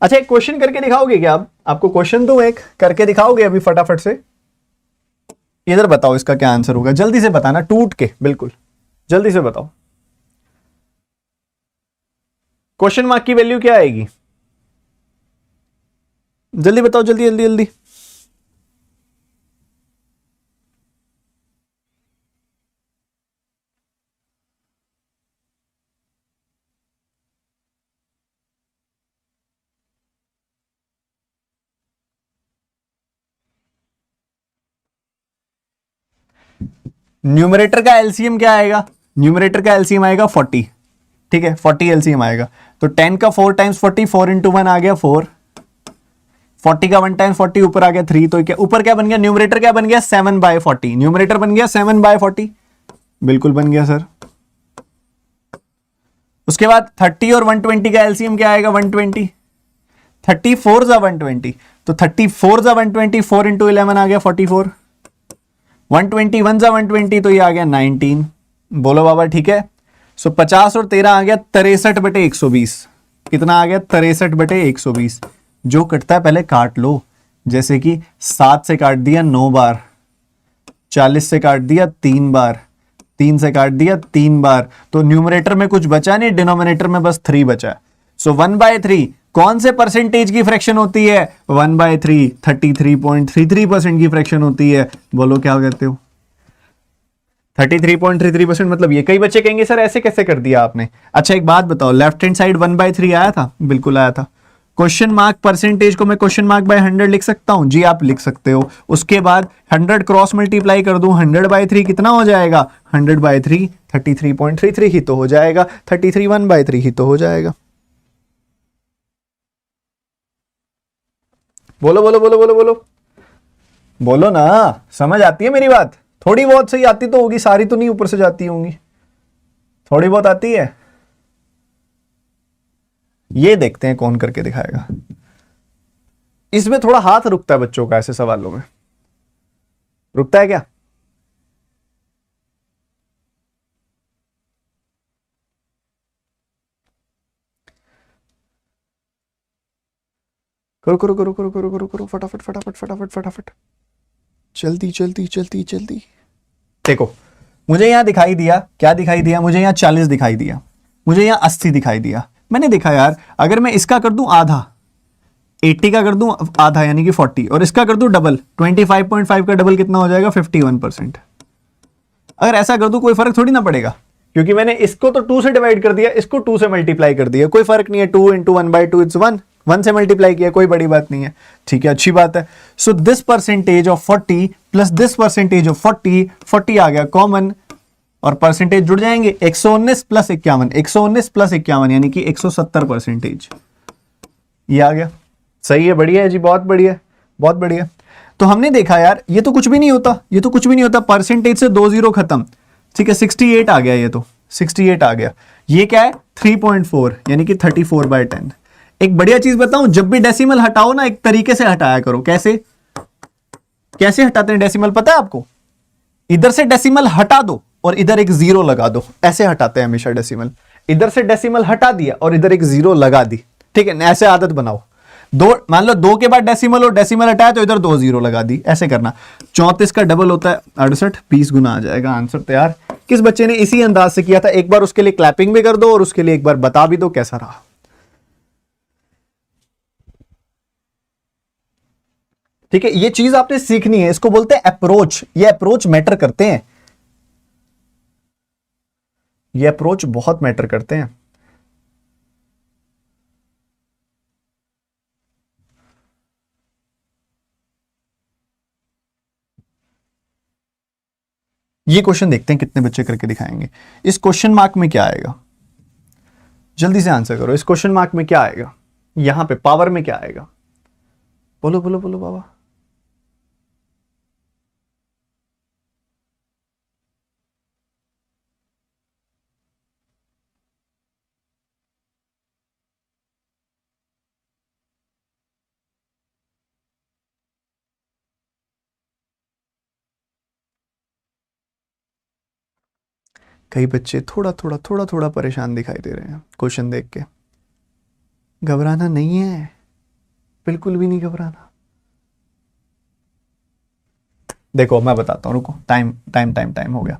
अच्छा, एक क्वेश्चन करके दिखाओगे क्या आप, आपको क्वेश्चन दूं एक, करके दिखाओगे अभी फटाफट से। इधर बताओ इसका क्या आंसर होगा, जल्दी से बताना, टूट के बिल्कुल जल्दी से बताओ। क्वेश्चन मार्क की वैल्यू क्या आएगी, जल्दी बताओ, जल्दी जल्दी जल्दी। न्यूमरेटर का एलसीएम क्या आएगा, न्यूमरेटर का एलसीएम आएगा 40। ठीक है, 40 एलसीएम आएगा, तो 10 का 4 टाइम्स 40, 4 इंटू 1 आ गया 4, 40 का 1 टाइम्स 40 ऊपर आ गया 3, तो क्या ऊपर क्या बन गया, न्यूमरेटर क्या बन गया 7/40, न्यूमरेटर बन गया 7/40, बिल्कुल बन गया सर। उसके बाद 30 और 120 का एलसीएम क्या आएगा 120, 34 जा 120, तो 34 जा 120, 4 इंटू 11 आ गया 44, 121 जा 120, तो ये आ गया 19। बोलो बाबा ठीक है। सो 50 और 13 आ गया 63/120, कितना आ गया 63/120। जो कटता है पहले काट लो, जैसे कि 7 से काट दिया 9 बार, 40 से काट दिया 3 बार, 3 से काट दिया 3 बार, तो न्यूमरेटर में कुछ बचा नहीं, डिनोमिनेटर में बस 3 बचा है। सो 1/3 कौन से परसेंटेज की फ्रैक्शन होती है, 1/3 33.33% की फ्रैक्शन होती है। बोलो क्या कहते हो, 33.33% मतलब ये। कई बच्चे कहेंगे सर ऐसे कैसे कर दिया आपने। अच्छा एक बात बताओ, लेफ्ट हैंड साइड 1/3 आया था, बिल्कुल आया था। क्वेश्चन मार्क परसेंटेज को मैं क्वेश्चन मार्क बाय 100 लिख सकता हूं, जी आप लिख सकते हो। उसके बाद 100 क्रॉस मल्टीप्लाई कर दूं, 100/3 कितना हो जाएगा, 100/3 33.33 ही तो हो जाएगा, 33 1/3 ही तो हो जाएगा। बोलो बोलो बोलो बोलो बोलो बोलो ना, समझ आती है मेरी बात, थोड़ी बहुत सही आती तो होगी, सारी तो नहीं ऊपर से जाती होंगी, थोड़ी बहुत आती है। ये देखते हैं कौन करके दिखाएगा। इसमें थोड़ा हाथ रुकता है बच्चों का, ऐसे सवालों में रुकता है क्या, करो करो करो करो करो करो करो फटाफट फटाफट फटाफट फटाफट, जल्दी जल्दी जल्दी जल्दी। देखो मुझे यहां दिखाई दिया, क्या दिखाई दिया मुझे, यहां 40 दिखाई दिया, मुझे यहां 80 दिखाई दिया। मैंने देखा यार अगर मैं इसका कर दूं आधा, 80 का कर दूं आधा यानी कि 40, और इसका कर दूं डबल, 25.5 का डबल कितना हो जाएगा 51%। अगर ऐसा कर दूं कोई फर्क थोड़ी ना पड़ेगा, क्योंकि मैंने इसको तो 2 से डिवाइड कर दिया, इसको 2 से मल्टीप्लाई कर दिया, कोई फर्क नहीं है। 2 इंटू 1/2 इट्स 1, 1 से मल्टीप्लाई किया, कोई बड़ी बात नहीं है। ठीक है, अच्छी बात है। So this percentage of 40 plus this percentage of 40, 40 आ गया कॉमन, और परसेंटेज जुड़ जाएंगे, 119 प्लस 51, 119 प्लस 51 यानी कि 170%। ये आ गया, सही है, बढ़िया है जी, बहुत बढ़िया, बहुत बढ़िया। तो हमने देखा यार ये तो कुछ भी नहीं होता, ये तो कुछ भी नहीं होता, परसेंटेज से 2 0 खत्म। ठीक है, 68 आ गया, ये तो 68 आ गया। ये क्या है 3.4 यानी कि 34/10। एक बढ़िया चीज बताऊं, जब भी डेसिमल हटाओ ना एक तरीके से हटाया करो। कैसे कैसे हटाते हैं डेसिमल पता है आपको, इधर से डेसिमल हटा दो और इधर एक 0 लगा दो, ऐसे हटाते हैं हमेशा डेसिमल। इधर से डेसिमल हटा दिया और इधर एक 0 लगा दी, ठीक है, ऐसे आदत बनाओ। दो, मान लो 2 के बाद डेसिमल और डेसिमल हटाया तो इधर 2 जीरो लगा दी, ऐसे करना। 34 का डबल होता है 68, 20 गुना आ जाएगा आंसर तैयार। किस बच्चे ने इसी अंदाज से किया था, एक बार उसके लिए क्लैपिंग भी कर दो और उसके लिए एक बार बता भी दो कैसा रहा। ठीक है, ये चीज आपने सीखनी है, इसको बोलते हैं अप्रोच। ये अप्रोच मैटर करते हैं, ये अप्रोच बहुत मैटर करते हैं। ये क्वेश्चन देखते हैं कितने बच्चे करके दिखाएंगे। इस क्वेश्चन मार्क में क्या आएगा, जल्दी से आंसर करो। इस क्वेश्चन मार्क में क्या आएगा, यहां पे पावर में क्या आएगा, बोलो बोलो बोलो बाबा। कई बच्चे थोड़ा थोड़ा थोड़ा थोड़ा परेशान दिखाई दे रहे हैं क्वेश्चन देख के। घबराना नहीं है, बिल्कुल भी नहीं घबराना। देखो मैं बताता हूं, रुको, टाइम टाइम टाइम टाइम हो गया।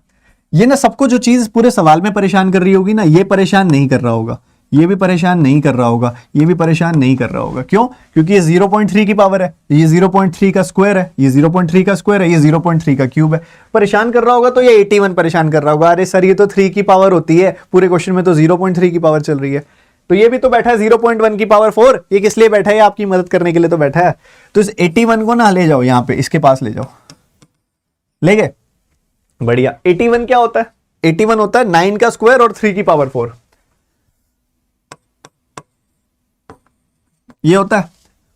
ये ना सबको जो चीज पूरे सवाल में परेशान कर रही होगी ना, ये परेशान नहीं कर रहा होगा, ये भी परेशान नहीं कर रहा होगा, ये भी परेशान नहीं कर रहा होगा। क्यों? क्योंकि ये 0.3 की पावर है, ये 0.3 का स्क्वायर है, ये 0.3 का स्क्वायर है, ये 0.3 का क्यूब है। परेशान कर रहा होगा तो ये 81 परेशान कर रहा होगा, अरे सर ये तो 3 की पावर होती है, पूरे क्वेश्चन में तो 0.3 की पावर चल रही है। तो ये भी तो बैठा है 0.1 की पावर 4, ये किस लिए बैठा है? आपकी मदद करने के लिए तो बैठा है। तो इस 81 को ना ले जाओ, यहां पे इसके पास ले जाओ, ले गए, बढ़िया। 81 क्या होता है? 81 होता है 9 का स्क्वायर और 3 की पावर 4, ये होता है।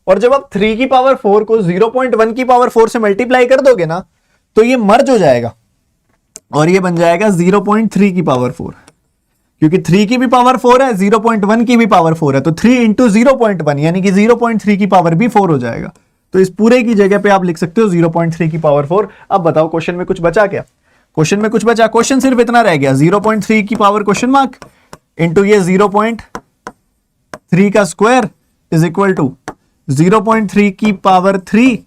और जब आप 3 की पावर 4 को 0.1 की पावर 4 से मल्टीप्लाई कर दोगे ना, तो ये मर्ज हो जाएगा और ये बन जाएगा 0.3 की पावर 4, क्योंकि 3 की भी पावर 4 है, 0.1 की भी पावर 4 है, तो 3 इंटू 0.1 यानी कि 0.3 की पावर भी 4 हो जाएगा। तो इस पूरे की जगह पे आप लिख सकते हो 0.3 की पावर 4। अब बताओ क्वेश्चन में कुछ बचा क्या? क्वेश्चन में कुछ बचा? क्वेश्चन सिर्फ इतना रह गया, 0.3 की पावर क्वेश्चन मार्क इंटू ये 0.3 का स्क्वायर इज इक्वल टू 0.3 की पावर 3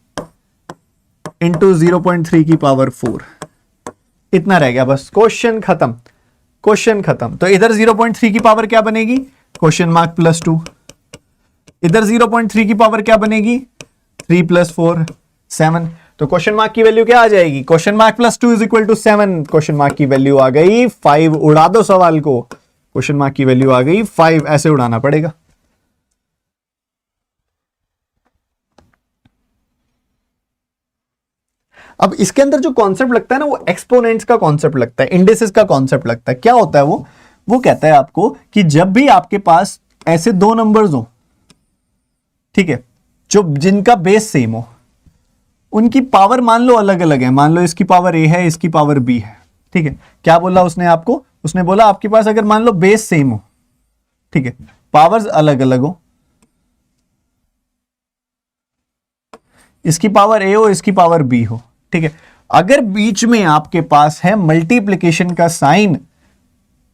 इंटू 0.3 की पावर 4। इतना रह गया बस, क्वेश्चन खत्म, क्वेश्चन खत्म। तो इधर 0.3 की पावर क्या बनेगी? Question mark +2। इधर 0.3 की पावर क्या बनेगी? 3 + 4 7। तो क्वेश्चन मार्क की वैल्यू क्या आ जाएगी? Question mark +2 is equal to 7। Question mark की वैल्यू आ गई 5। उड़ा दो सवाल को, क्वेश्चन मार्क की वैल्यू आ गई 5, ऐसे उड़ाना पड़ेगा। अब इसके अंदर जो कॉन्सेप्ट लगता है ना, वो एक्सपोनेंट्स का कॉन्सेप्ट लगता है, इंडिसेस का कॉन्सेप्ट लगता है। क्या होता है वो कहता है आपको कि जब भी आपके पास ऐसे दो नंबर्स हो, ठीक है, जो जिनका बेस सेम हो, उनकी पावर मान लो अलग अलग है, मान लो इसकी पावर a है, इसकी पावर b है, ठीक है। क्या बोला उसने आपको? उसने बोला आपके पास अगर मान लो बेस सेम हो, ठीक है, पावर्स अलग अलग हो, इसकी पावर a हो, इसकी पावर b हो, ठीक है, अगर बीच में आपके पास है मल्टीप्लिकेशन का साइन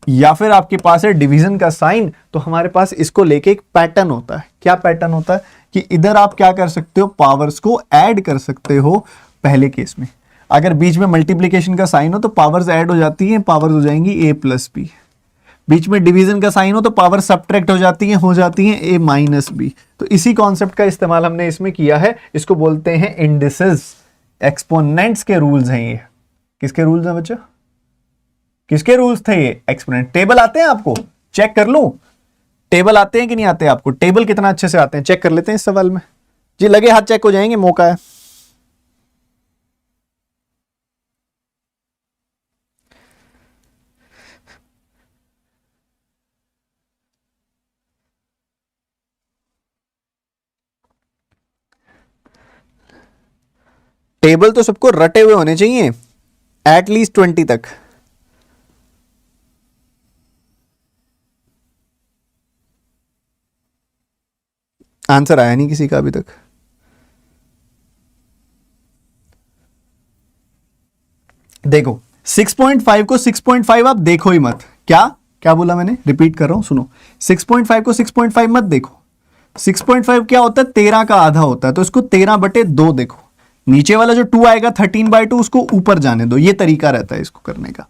या फिर आपके पास है डिवीजन का साइन, तो हमारे पास इसको लेके एक पैटर्न होता है। क्या पैटर्न होता है? कि इधर आप क्या कर सकते हो, पावर्स को ऐड कर सकते हो। पहले केस में अगर बीच में मल्टीप्लिकेशन का साइन हो तो पावर्स ऐड हो जाती हैं, पावर्स हो जाएंगी a + b। बीच में डिवीजन का साइन हो तो पावर सब्ट्रैक्ट हो जाती हैं a - b। तो इसी कॉन्सेप्ट का इस्तेमाल हमने इसमें किया है। इसको बोलते हैं इंडिसेस, एक्सपोनेंट्स के रूल्स हैं ये। किसके रूल्स हैं बच्चा? किसके रूल्स थे ये? एक्सपोनेंट। टेबल आते हैं आपको? चेक कर लूं, टेबल आते हैं कि नहीं आते आपको? टेबल कितना अच्छे से आते हैं, चेक कर लेते हैं इस सवाल में जी। लगे हाथ चेक हो जाएंगे, मौका है। टेबल तो सबको रटे हुए होने चाहिए, एटलीस्ट 20 तक। आंसर आया नहीं किसी का अभी तक। देखो 6.5 को 6.5 आप देखो ही मत। क्या क्या बोला मैंने? रिपीट कर रहा हूं, सुनो। 6.5 को 6.5 मत देखो, 6.5 क्या होता है, 13 का आधा होता है, तो इसको 13/2 देखो, नीचे वाला जो 2 आएगा 13/2 उसको ऊपर जाने दो, ये तरीका रहता है इसको करने का।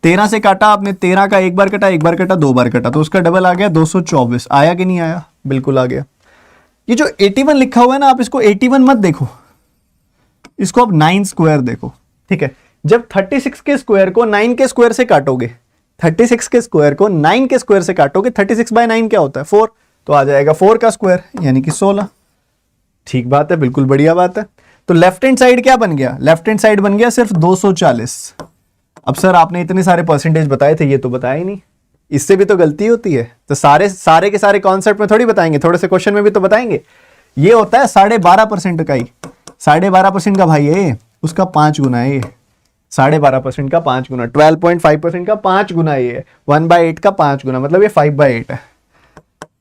13 से काटा आपने, 13 का एक बार कटा, एक बार कटा, 2 बार कटा, तो उसका डबल आ गया 224। आया कि नहीं आया? बिल्कुल आ गया। ये जो 81 लिखा हुआ है ना, आप इसको 81 मत देखो, इसको आप 9 स्क्वायर देखो, ठीक है। जब 36 के स्क्वायर को 9 के स्क्वायर से काटोगे, 36 के स्क्वायर को 9 के स्क्वायर से काटोगे, 36/9 क्या होता है 4, तो आ जाएगा 4 का स्क्वायर यानी कि 16। ठीक बात है, बिल्कुल बढ़िया बात है। तो लेफ्ट हैंड साइड क्या बन गया? लेफ्ट हैंड साइड बन गया सिर्फ 240। अब सर आपने इतने सारे परसेंटेज बताए थे, ये तो बताया ही नहीं, इससे भी तो गलती होती है। तो सारे के सारे कॉन्सेप्ट में थोड़ी बताएंगे, थोड़े से क्वेश्चन में भी तो बताएंगे। ये होता है 12.5% का ही, 12.5% का भाई है, उसका 5 गुना है ये, 12.5% का 5 गुना, 12.5% का 5 गुना ये, 1/8 का 5 गुना, मतलब ये 5/8 है।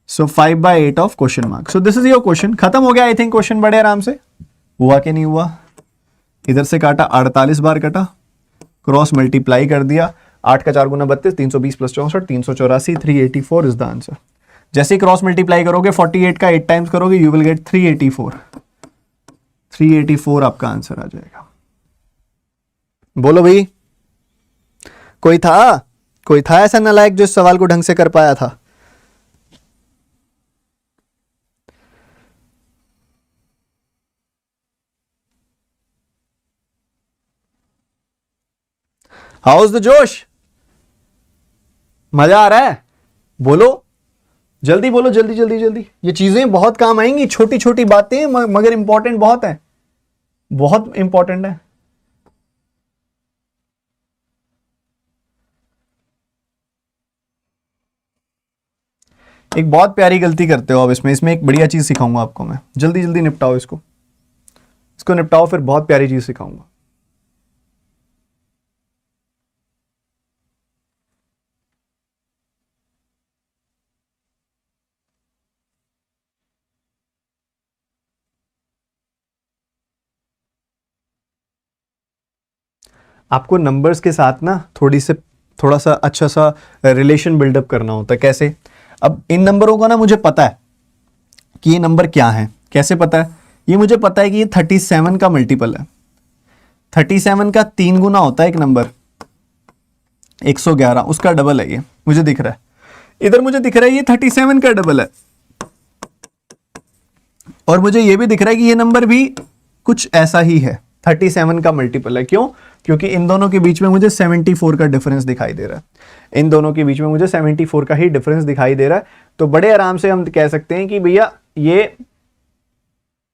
सो 5/8 of question mark. So this is your question. खत्म हो गया आई थिंक क्वेश्चन, बड़े आराम से हुआ कि नहीं हुआ? इधर से काटा 48 बार कटा, क्रॉस मल्टीप्लाई कर दिया, 8 का 4 गुना 32, 320 + 64, 384, 384 इज द आंसर। जैसे ही क्रॉस मल्टीप्लाई करोगे 48 का 8 टाइम्स करोगे, यू विल गेट 384। 384 आपका आंसर आ जाएगा। बोलो भाई, कोई था ऐसा नालायक जो इस सवाल को ढंग से कर पाया था? हाउस द जोश, मजा आ रहा है? बोलो जल्दी, बोलो जल्दी जल्दी जल्दी। ये चीजें बहुत काम आएंगी, छोटी छोटी बातें मगर इंपॉर्टेंट बहुत है, बहुत इंपॉर्टेंट है। एक बहुत प्यारी गलती करते हो आप इसमें एक बढ़िया चीज सिखाऊंगा आपको मैं, जल्दी जल्दी निपटाओ इसको निपटाओ, फिर बहुत प्यारी चीज सिखाऊंगा। आपको नंबर्स के साथ ना थोड़ा सा अच्छा सा रिलेशन बिल्डअप करना होता है। कैसे? अब इन नंबरों का ना मुझे पता है कि ये नंबर क्या है। कैसे पता है? ये मुझे पता है कि ये 37 का मल्टीपल है। 37 का 3 गुना होता है एक नंबर 111, उसका डबल है ये, मुझे दिख रहा है। इधर मुझे दिख रहा है ये 37 का डबल है, और मुझे ये भी दिख रहा है कि ये नंबर भी कुछ ऐसा ही है, 37 का मल्टीपल है। क्यों? क्योंकि इन दोनों के बीच में मुझे 74 का डिफरेंस दिखाई दे रहा है। इन दोनों के बीच में मुझे 74 का ही डिफरेंस दिखाई दे रहा है। तो बड़े आराम से हम कह सकते हैं कि भैया ये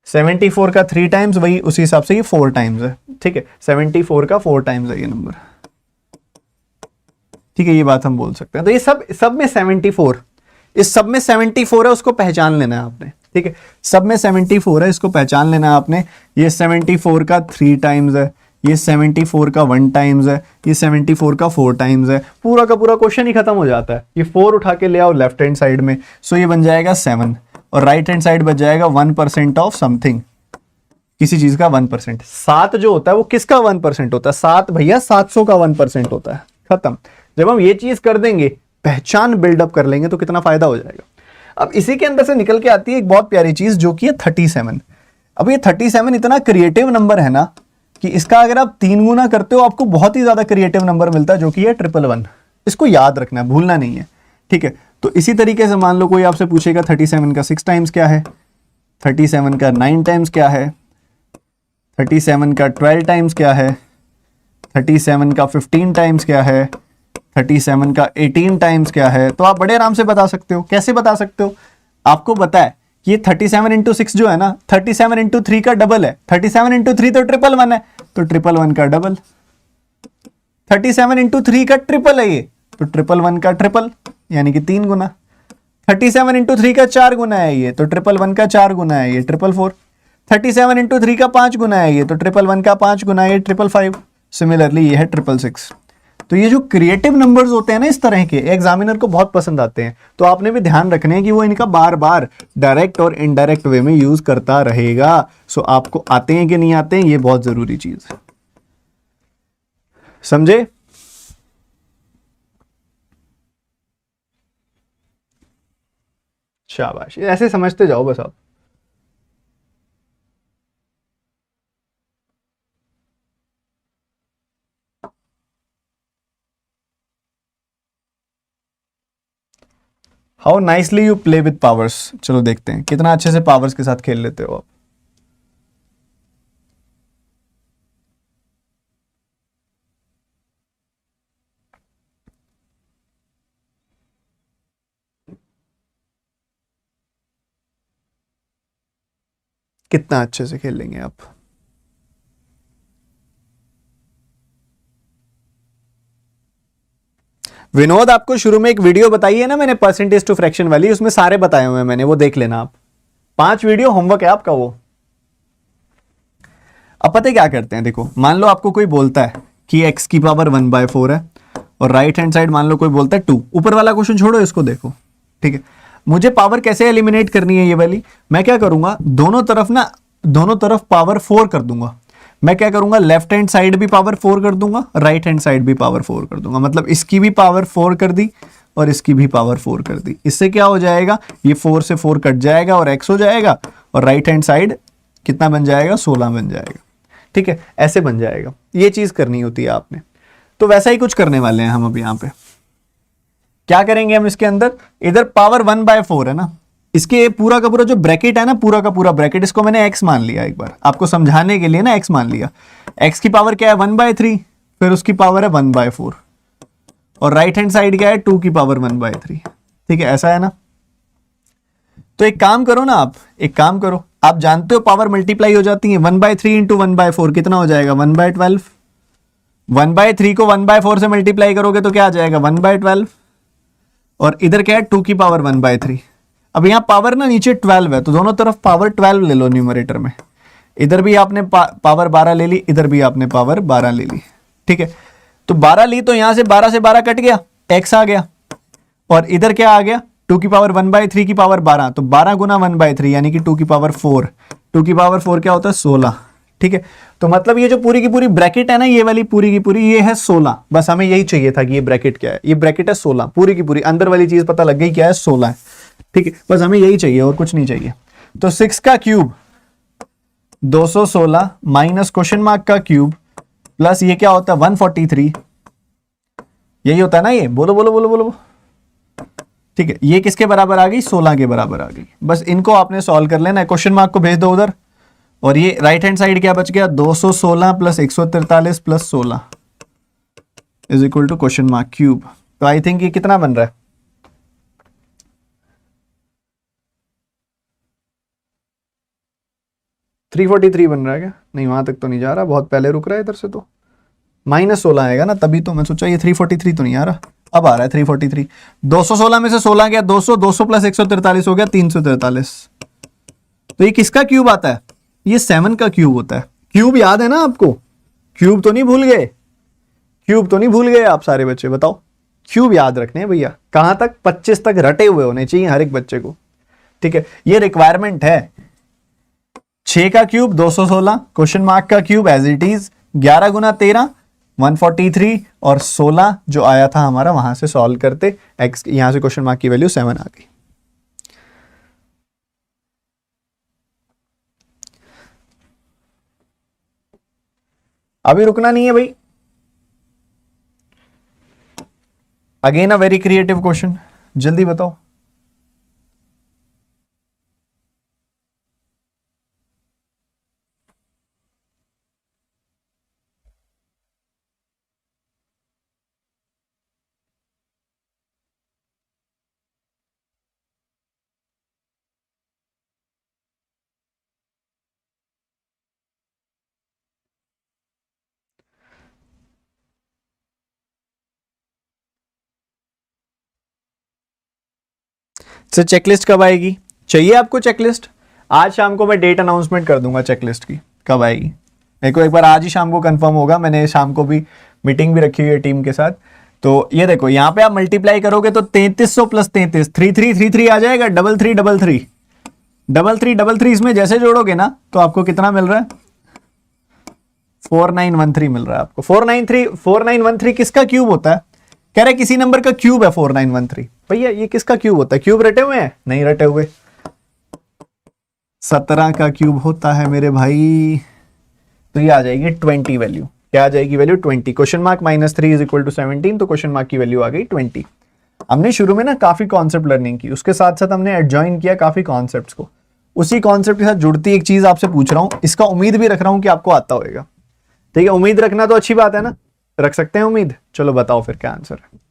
74 का 3 टाइम्स, वही उसी हिसाब से ये 4 टाइम्स है। ठीक है, 74 का 4 टाइम्स है ये नंबर। ठीक है, ये बात हम बोल सकते हैं। तो ये सब में 74, इस सब में 74 है, उसको पहचान लेना है आपने। ठीक है, सब में 74 है, इसको पहचान लेना है आपने। ये 74 का 3 टाइम्स है, ये 74 का 1 टाइम्स है, ये 74 का 4 टाइम्स है। पूरा का पूरा क्वेश्चन ही खत्म हो जाता है। ये 4 उठा के ले आओ लेफ्ट हैंड साइड में, सो ये बन जाएगा 7, और राइट हैंड साइड बच जाएगा 1% ऑफ समथिंग, किसी चीज का 1%। 7 जो होता है वो किसका 1% होता है? 7 भैया 700 का 1% होता है। खत्म। जब हम ये चीज कर देंगे, पहचान बिल्डअप कर लेंगे, तो कितना फायदा हो जाएगा। अब इसी के अंदर से निकल के आती है एक बहुत प्यारी चीज, जो कि है 37। अब ये 37 इतना क्रिएटिव नंबर है ना, कि इसका अगर आप 3 गुना करते हो आपको बहुत ही ज्यादा क्रिएटिव नंबर मिलता है, जो कि है 111। इसको याद रखना है, भूलना नहीं है। ठीक है, तो इसी तरीके से मान लो कोई आपसे पूछेगा 37 का 6 टाइम्स क्या है, 37 का 9 टाइम्स क्या है, 37 का 12 टाइम्स क्या है, 37 का 15 टाइम्स क्या है, 37 का 18 टाइम्स क्या है, तो आप बड़े आराम से बता सकते हो। कैसे बता सकते हो? आपको पता है कि ये 37 इंटू 6 जो है ना, 37 इंटू 3 का डबल है। 37 इंटू 3 तो 111 है, तो 111 का डबल। 37 इंटू 3 का ट्रिपल है ये, तो 111 का ट्रिपल, यानी कि 3 गुना। 37 इंटू 3 का 4 गुना है ये, तो 111 का 4 गुना है ये, 444। 37 इंटू 3 का 5 गुना है ये, तो 111 का 5 गुना है ये, 555। सिमिलरली ये है 666। तो ये जो क्रिएटिव नंबर्स होते हैं ना, इस तरह के एग्जामिनर को बहुत पसंद आते हैं। तो आपने भी ध्यान रखने हैं कि वो इनका बार बार डायरेक्ट और इनडायरेक्ट वे में यूज करता रहेगा। सो आपको आते हैं कि नहीं आते हैं, ये बहुत जरूरी चीज है। समझे? शाबाश, ऐसे समझते जाओ बस आप। How nicely you play with powers. चलो देखते हैं कितना अच्छे से पावर्स के साथ खेल लेते हो आप। कितना अच्छे से खेल लेंगे आप। विनोद, आपको शुरू में एक वीडियो बताई है ना मैंने, परसेंटेज टू फ्रैक्शन वाली, उसमें सारे बताए हुए हैं मैंने, वो देख लेना आप। 5 वीडियो होमवर्क है आपका वो। अब पता है क्या करते हैं, देखो मान लो आपको कोई बोलता है कि x की पावर 1/4 है, और राइट हैंड साइड मान लो कोई बोलता है 2। ऊपर वाला क्वेश्चन छोड़ो, इसको देखो, ठीक है। मुझे पावर कैसे एलिमिनेट करनी है ये वाली, मैं क्या करूंगा, दोनों तरफ पावर 4 कर दूंगा। मैं क्या करूंगा, लेफ्ट हैंड साइड भी पावर 4 कर दूंगा, राइट हैंड साइड भी पावर 4 कर दूंगा। मतलब इसकी भी पावर 4 कर दी और इसकी भी पावर 4 कर दी। इससे क्या हो जाएगा, ये 4 से 4 कट जाएगा और x हो जाएगा, और राइट हैंड साइड कितना बन जाएगा, 16 बन जाएगा। ठीक है, ऐसे बन जाएगा। ये चीज करनी होती है आपने। तो वैसा ही कुछ करने वाले हैं हम अब। यहां पे क्या करेंगे हम, इसके अंदर इधर पावर 1/4 है ना, इसके पूरा का पूरा जो ब्रैकेट है ना, पूरा का पूरा ब्रैकेट, इसको मैंने x मान लिया, एक बार आपको समझाने के लिए ना x मान लिया। x की पावर क्या है 1/3, फिर उसकी पावर है 1/4, और राइट हैंड साइड क्या है 2 की पावर 1/3। ठीक है, ऐसा है ना। तो एक काम करो ना आप, एक काम करो, आप जानते हो पावर मल्टीप्लाई हो जाती है। 1/3 इंटू 1/4 कितना हो जाएगा, 1/12। 1/3 को 1/4 से मल्टीप्लाई करोगे तो क्या आ जाएगा, 1/12, और इधर क्या है 2 की पावर 1/3। अब यहां पावर ना नीचे 12 है, तो दोनों तरफ पावर 12 ले लो न्यूमरेटर में। इधर भी आपने पावर 12 ले ली, इधर भी आपने पावर 12 ले ली। ठीक है, तो 12 ली तो यहां से 12 कट गया, x आ गया, और इधर क्या आ गया, 2 की पावर 1/3 की पावर 12, तो 12 गुना 1/3 यानी कि 2 की पावर 4। 2 की पावर 4 क्या होता है, 16। ठीक है, तो मतलब ये जो पूरी की पूरी ब्रैकेट है ना, ये वाली पूरी की पूरी ये है 16। बस हमें यही चाहिए था कि ये ब्रैकेट क्या है, ये ब्रैकेट है 16, पूरी की पूरी अंदर वाली चीज पता लग गई क्या है, 16 है। ठीक है, बस हमें यही चाहिए और कुछ नहीं चाहिए। तो 6 का क्यूब 216 माइनस क्वेश्चन मार्क का क्यूब प्लस ये क्या होता है 143, यही होता है ना ये, बोलो बोलो बोलो बोलो। ठीक है, ये किसके बराबर आ गई, 16 के बराबर आ गई। बस इनको आपने सॉल्व कर लेना है, क्वेश्चन मार्क को भेज दो उधर, और ये राइट हैंड साइड क्या बच गया, 216 plus 143 plus 16 is equal to question mark cube. तो आई थिंक ये कितना बन रहा है, 343 बन रहा है क्या, नहीं वहां तक तो नहीं जा रहा, बहुत पहले रुक रहा है इधर से, तो -16 आएगा ना, तभी तो मैं सोचा ये 343 तो नहीं आ रहा, अब आ रहा है 343। 216 में से 16 गया 200, 200 प्लस 143 हो गया 343। तो ये किसका क्यूब आता है, ये 7 का क्यूब होता है। क्यूब याद है ना आपको, क्यूब तो नहीं भूल गए, क्यूब तो नहीं भूल गए आप सारे बच्चे, बताओ। क्यूब याद रखने हैं भैया, कहां तक, 25 तक रटे हुए होने चाहिए हर एक बच्चे को। ठीक है, ये रिक्वायरमेंट है। 6 का क्यूब 216, क्वेश्चन मार्क का क्यूब एज इट इज, 11 गुना 13 143, और 16 जो आया था हमारा वहां से सॉल्व करते, एक्स यहां से क्वेश्चन मार्क की वैल्यू 7 आ गई। अभी रुकना नहीं है भाई। Again a very creative question, जल्दी बताओ। सर चेकलिस्ट कब आएगी, चाहिए आपको चेकलिस्ट? आज शाम को मैं डेट अनाउंसमेंट कर दूंगा चेकलिस्ट की, कब आएगी मेरे को एक बार आज ही शाम को कंफर्म होगा। मैंने शाम को भी मीटिंग भी रखी हुई है टीम के साथ। तो ये देखो यहाँ पे आप मल्टीप्लाई करोगे तो 3300 प्लस 33 3333 आ जाएगा, 3333 3333 इसमें जैसे जोड़ोगे ना तो आपको कितना मिल रहा है, 4913 मिल रहा है आपको। 4913 किसका क्यूब होता है, कह रहे किसी नंबर का क्यूब है 4913। भैया ये किसका क्यूब होता है? क्यूब रटे हुए हैं? नहीं रटे हुए। 17 का क्यूब होता है मेरे भाई। तो ये आ जाएगी 20 वैल्यू। क्या आ जाएगी वैल्यू? 20। क्वेश्चन मार्क -3 = 17, तो क्वेश्चन मार्क की वैल्यू आ गई 20। हमने शुरू में ना काफी कॉन्सेप्ट लर्निंग की, उसके साथ साथ हमने एडजॉइन किया काफी कॉन्सेप्ट्स को। उसी कॉन्सेप्ट के साथ जुड़ती एक चीज आपसे पूछ रहा हूं, इसका उम्मीद भी रख रहा हूं कि आपको आता होगा। ठीक है, उम्मीद रखना तो अच्छी बात है ना, रख सकते हैं उम्मीद। चलो बताओ फिर क्या आंसर है।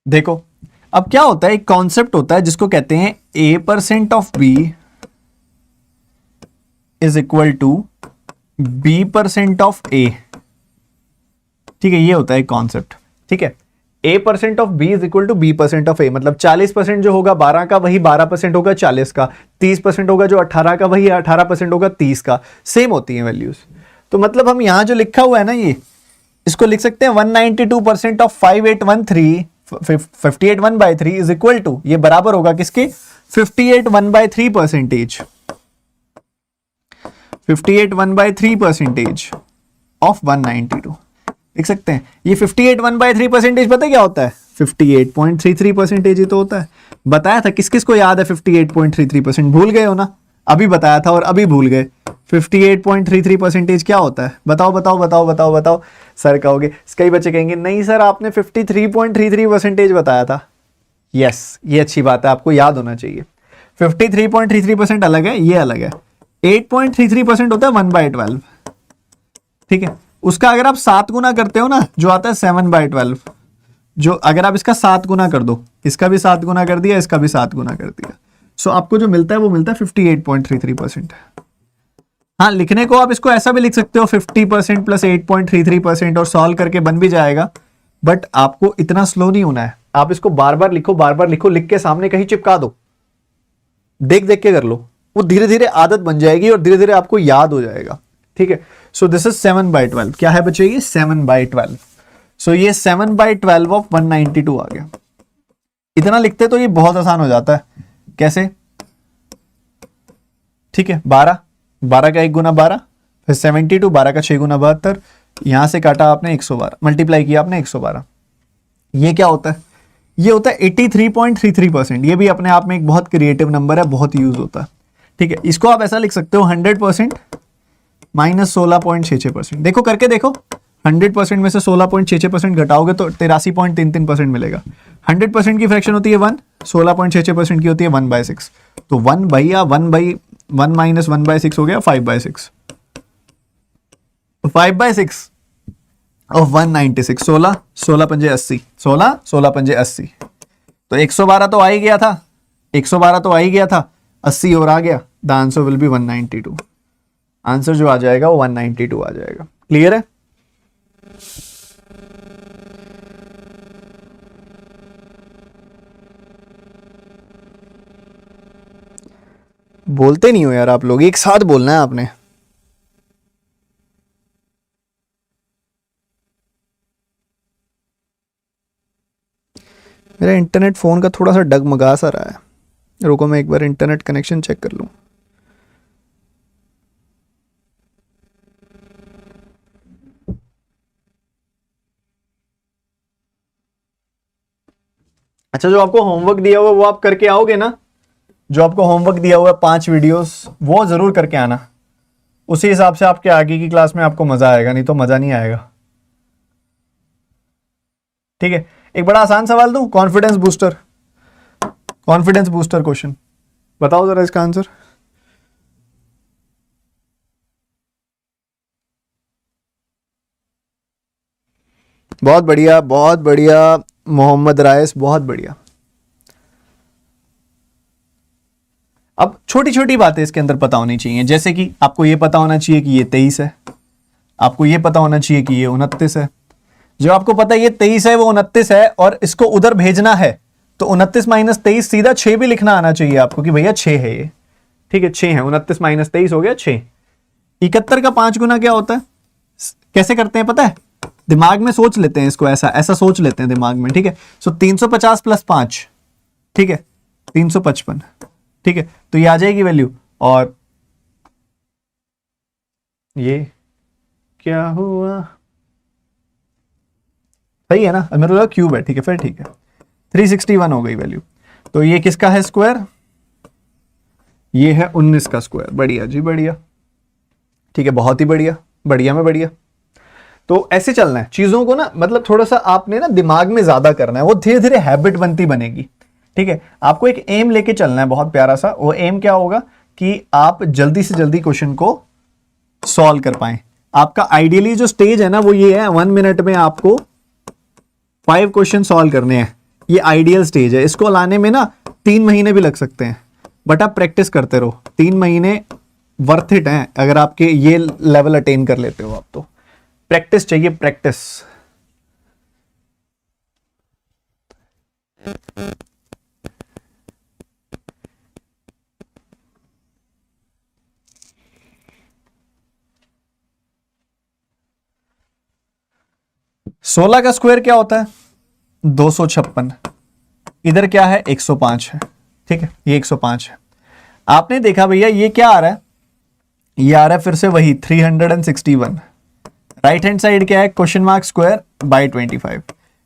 देखो अब क्या होता है, एक कॉन्सेप्ट होता है जिसको कहते हैं a% of b is equal to b% of a। ठीक है, ये होता है कॉन्सेप्ट। ठीक है, a% of b is equal to b% of a, मतलब 40% जो होगा 12 का वही 12% होगा 40 का, 30% होगा जो 18 का वही 18% होगा 30 का। सेम होती है वैल्यूज। तो मतलब हम यहां जो लिखा हुआ है ना, ये इसको लिख सकते हैं 192% ऑफ 5813 58 1/3 इज इक्वल टू, ये बराबर होगा किसके? 58 1/3%। 58 1/3% ऑफ 192 लिख सकते हैं। ये 58 1/3% पता है क्या होता है? 58.33% ही तो होता है। बताया था, किस किस को याद है 58.33%? भूल गए हो ना? अभी बताया था और अभी भूल गए। 58.33% क्या होता है? बताओ बताओ बताओ बताओ बताओ। सर कहोगे, कई बच्चे कहेंगे नहीं सर आपने 53.33% बताया था। यस, ये अच्छी बात है, आपको याद होना चाहिए। 53.33% अलग है, ये अलग है। 8.33% होता है 1/12। ठीक है, उसका अगर आप 7 गुना करते हो ना, जो आता है 7/12, जो अगर आप इसका 7 गुना कर दो, इसका भी 7 गुना कर दिया, इसका भी 7 गुना कर दिया, सो आपको जो मिलता है वो मिलता है 58.33%। हाँ, लिखने को आप इसको ऐसा भी लिख सकते हो 50% प्लस 8.33%, और सॉल्व करके बन भी जाएगा। बट आपको इतना स्लो नहीं होना है, आप इसको बार बार लिखो, बार बार लिखो, लिख के सामने कहीं चिपका दो, देख देख के कर लो, वो धीरे धीरे आदत बन जाएगी और धीरे धीरे आपको याद हो जाएगा। ठीक है, सो दिस इज 7/12। क्या है बच्चे? ये 7/12। सो ये 7/12 ऑफ 192 आ गया। इतना लिखते तो ये बहुत आसान हो जाता है। कैसे? ठीक है, 12 का 1 गुना 12, फिर 72, 12 का 6 गुना 72, यहां से काटा आपने 112, मल्टीप्लाई किया आपने 112। ये क्या होता है? ये होता है 83.33%। ये भी अपने आप में एक बहुत क्रिएटिव नंबर है, बहुत यूज होता है। ठीक है, इसको आप ऐसा लिख सकते हो 100% माइनस 16.66%। देखो करके देखो, 100% में से 16.66% घटाओगे तो 83.33% मिलेगा। 100% की फ्रैक्शन होती है 1, 16.66% की होती है 1/6। तो 1 भैया 1 माइनस 1/6 हो गया 5/6। तो 5/6 ऑफ 196, 16 पंजे 80, 16 पंजे 80, तो 112 तो आ ही गया था, 112 तो आ ही गया था, 80 और आ गया। The answer will be 192। Answer जो आ जाएगा वो 192 आ जाएगा। क्लियर है? बोलते नहीं हो यार आप लोग, एक साथ बोलना है आपने। मेरा इंटरनेट फोन का थोड़ा सा डगमगा सा रहा है, रुको मैं एक बार इंटरनेट कनेक्शन चेक कर लूं। अच्छा, जो आपको होमवर्क दिया हुआ है वो आप करके आओगे ना? जो आपको होमवर्क दिया हुआ है 5 वीडियोस, वो जरूर करके आना। उसी हिसाब से आपके आगे की क्लास में आपको मजा आएगा, नहीं तो मजा नहीं आएगा। ठीक है, एक बड़ा आसान सवाल दूं, confidence booster, confidence booster question, बताओ जरा इसका आंसर। बहुत बढ़िया, बहुत बढ़िया मोहम्मद राइस, बहुत बढ़िया। अब छोटी छोटी बातें इसके अंदर पता होनी चाहिए, जैसे कि आपको ये पता होना चाहिए कि ये 23 है, आपको ये पता होना चाहिए कि ये 29 है, जो आपको पता है ये 23 है, वो 29 है, और इसको उधर भेजना है तो 29 माइनस 23 सीधा 6 भी लिखना आना चाहिए आपको कि भैया 6 है ये। ठीक है, 6 है, 29 माइनस 23 हो गया 6। 71 का 5 गुना क्या होता है, कैसे करते हैं पता है, दिमाग में सोच लेते हैं इसको, ऐसा ऐसा सोच लेते हैं दिमाग में। ठीक है, सो 350 प्लस 5, ठीक है 355। ठीक है, तो ये आ जाएगी वैल्यू। और ये क्या हुआ, सही है ना, मेरे लगा क्यूब है। ठीक है, फिर ठीक है, 361 हो गई वैल्यू। तो ये किसका है स्क्वायर, ये है 19 का स्क्वायर। बढ़िया जी बढ़िया, ठीक है, बहुत ही बढ़िया, बढ़िया में बढ़िया। तो ऐसे चलना है चीजों को ना, मतलब थोड़ा सा आपने ना दिमाग में ज्यादा करना है, वो धीरे धीरे हैबिट बनती बनेगी। ठीक है, आपको एक एम लेके चलना है बहुत प्यारा सा। वो एम क्या होगा कि आप जल्दी से जल्दी क्वेश्चन को सॉल्व कर पाए। आपका आइडियली जो स्टेज है ना वो ये है, 1 मिनट में आपको 5 क्वेश्चन सॉल्व करने हैं। ये आइडियल स्टेज है, इसको लाने में ना 3 महीने भी लग सकते हैं, बट आप प्रैक्टिस करते रहो। 3 महीने वर्थ इट हैं अगर आपके ये लेवल अटेन कर लेते हो आप तो। प्रैक्टिस चाहिए, प्रैक्टिस। सोलह का स्क्वायर क्या होता है, 256। इधर क्या है, 105 है। ठीक है, ये 105 है। आपने देखा भैया ये क्या आ रहा है, ये आ रहा है फिर से वही 361। राइट हैंड साइड क्या है, क्वेश्चन मार्क स्क्वायर बाय 25।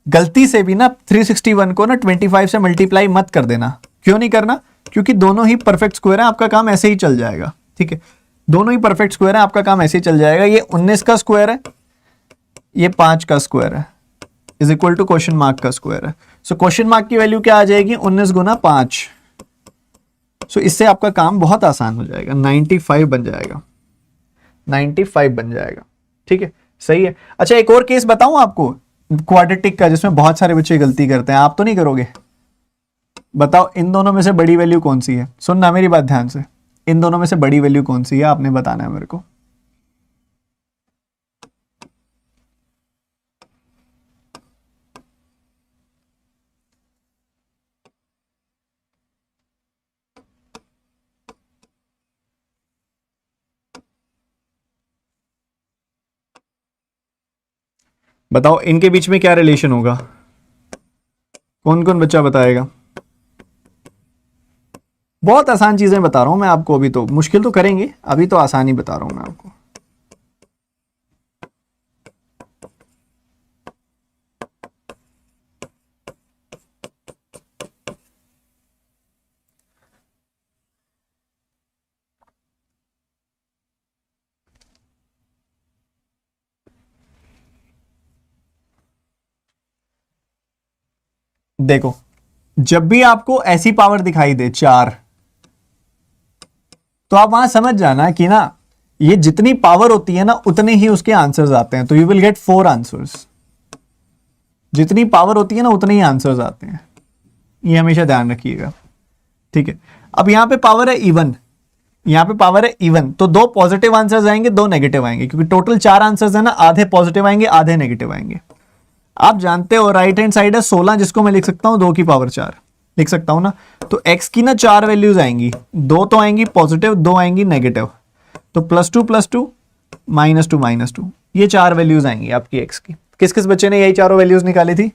गलती से भी ना 361 को ना 25 से मल्टीप्लाई मत कर देना। क्यों नहीं करना, क्योंकि दोनों ही परफेक्ट स्क्वायर है, आपका काम ऐसे ही चल जाएगा। ठीक है, दोनों ही परफेक्ट स्क्वायर है, आपका काम ऐसे ही चल जाएगा। ये 19 का स्क्वायर है, ये 5 का स्क्वायर है, is equal to question mark का स्क्वायर है। सो क्वेश्चन मार्क की वैल्यू क्या आ जाएगी, 19 गुना 5। सो इससे आपका काम बहुत आसान हो जाएगा, 95 बन जाएगा, 95 बन जाएगा। ठीक है, सही है। अच्छा, एक और केस बताऊं आपको क्वाड्रेटिक का, जिसमें बहुत सारे बच्चे गलती करते हैं, आप तो नहीं करोगे। बताओ इन दोनों में से बड़ी वैल्यू कौन सी है, सुनना मेरी बात ध्यान से। इन दोनों में से बड़ी वैल्यू कौन सी है, आपने बताना है मेरे को। बताओ इनके बीच में क्या रिलेशन होगा, कौन कौन बच्चा बताएगा। बहुत आसान चीजें बता रहा हूं मैं आपको, अभी तो मुश्किल तो करेंगे, अभी तो आसान ही बता रहा हूं मैं आपको। देखो, जब भी आपको ऐसी पावर दिखाई दे 4, तो आप वहां समझ जाना कि ना ये जितनी पावर होती है ना उतने ही उसके आंसर्स आते हैं। तो यू विल गेट 4 आंसर्स। जितनी पावर होती है ना उतने ही आंसर्स आते हैं, ये हमेशा ध्यान रखिएगा। ठीक है, अब यहां पे पावर है इवन, यहां पे पावर है इवन, तो 2 पॉजिटिव आंसर्स आएंगे, 2 नेगेटिव आएंगे, क्योंकि टोटल 4 आंसर्स है ना, आधे पॉजिटिव आएंगे आधे नेगेटिव आएंगे। आप जानते हो राइट हैंड साइड है 16, जिसको मैं लिख सकता हूं 2 की पावर 4 लिख सकता हूं ना। तो x की ना 4 वैल्यूज आएंगी, 2 तो आएंगी पॉजिटिव, 2 आएंगी नेगेटिव। तो +2 -2 ये 4 वैल्यूज आएंगी आपकी x की। किस किस बच्चे ने यही चारों वैल्यूज निकाली थी,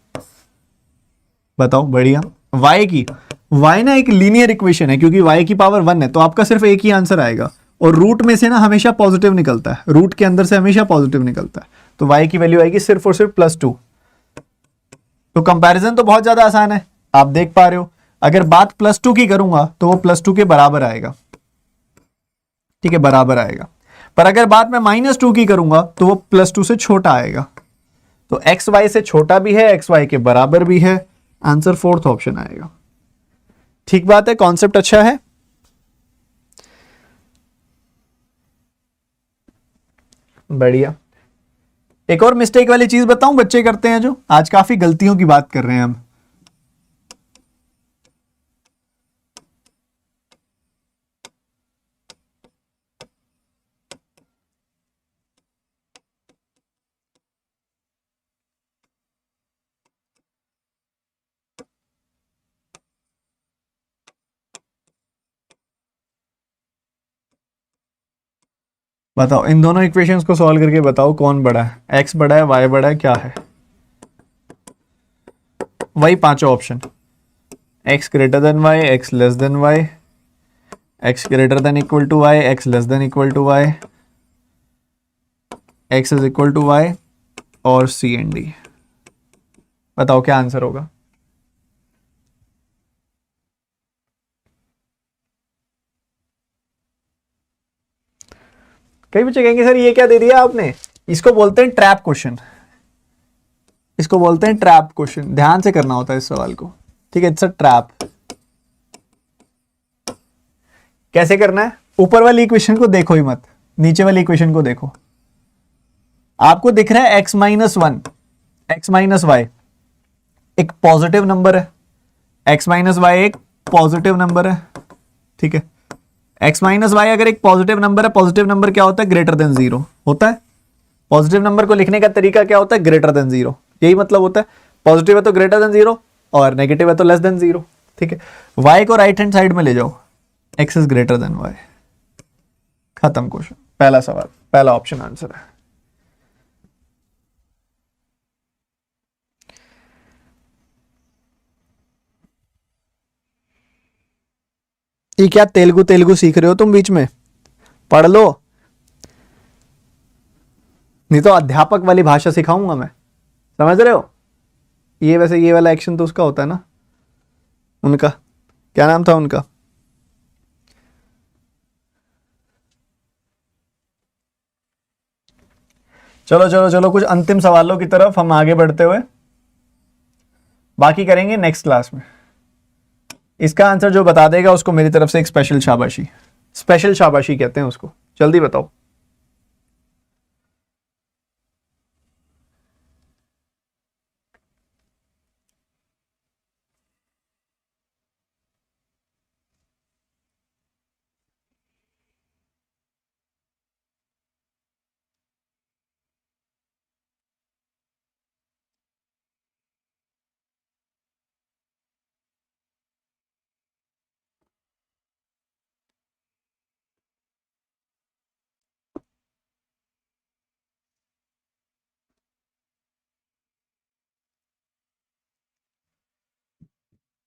बताओ। बढ़िया। y की, y ना एक लीनियर इक्वेशन है, क्योंकि y की पावर 1 है, तो आपका सिर्फ एक ही आंसर आएगा। और रूट में से ना हमेशा पॉजिटिव निकलता है, रूट के अंदर से हमेशा पॉजिटिव निकलता है। तो y की वैल्यू आएगी सिर्फ और सिर्फ +2। तो कंपैरिजन तो बहुत ज्यादा आसान है, आप देख पा रहे हो। अगर बात +2 की करूंगा तो वो +2 के बराबर आएगा। ठीक है, बराबर आएगा। पर अगर बात मैं -2 की करूंगा तो वो +2 से छोटा आएगा। तो एक्स वाई से छोटा भी है, एक्स वाई के बराबर भी है। आंसर 4th ऑप्शन आएगा। ठीक बात है, कॉन्सेप्ट अच्छा है। बढ़िया। एक और मिस्टेक वाली चीज बताऊं बच्चे करते हैं, जो आज काफी गलतियों की बात कर रहे हैं हम। बताओ इन दोनों इक्वेशंस को सॉल्व करके बताओ कौन बड़ा है, एक्स बड़ा है, वाई बड़ा है, क्या है? वही पांचों option, X greater than Y, X less than Y, X greater than equal to Y, X less than equal to Y, X is equal to Y और सी एंड डी। बताओ क्या आंसर होगा? कई बच्चे कहेंगे सर ये क्या दे दिया आपने, इसको बोलते हैं ट्रैप क्वेश्चन, इसको बोलते हैं ट्रैप क्वेश्चन। ध्यान से करना होता है इस सवाल को, ठीक है? It's a trap. कैसे करना है? ऊपर वाली इक्वेशन को देखो ही मत, नीचे वाली इक्वेशन को देखो। आपको दिख रहा है x minus one, X minus Y एक पॉजिटिव नंबर है, x माइनस वाई एक पॉजिटिव नंबर है, ठीक है? x माइनस वाई अगर एक पॉजिटिव नंबर है, पॉजिटिव नंबर क्या होता है? ग्रेटर देन जीरो होता है। पॉजिटिव नंबर को लिखने का तरीका क्या होता है? ग्रेटर देन जीरो, यही मतलब होता है। पॉजिटिव है तो ग्रेटर देन जीरो और नेगेटिव है तो लेस देन जीरो, ठीक है? y को राइट हैंड साइड में ले जाओ, x is greater than y, खत्म क्वेश्चन। पहला सवाल, पहला ऑप्शन आंसर है। ये क्या तेलुगु तेलुगु सीख रहे हो तुम बीच में? पढ़ लो, नहीं तो अध्यापक वाली भाषा सिखाऊंगा मैं, समझ रहे हो? ये वैसे ये वाला एक्शन तो उसका होता है ना, उनका क्या नाम था उनका? चलो चलो चलो, कुछ अंतिम सवालों की तरफ हम आगे बढ़ते हुए, बाकी करेंगे नेक्स्ट क्लास में। इसका आंसर जो बता देगा उसको मेरी तरफ से एक स्पेशल शाबाशी, स्पेशल शाबाशी कहते हैं उसको। जल्दी बताओ।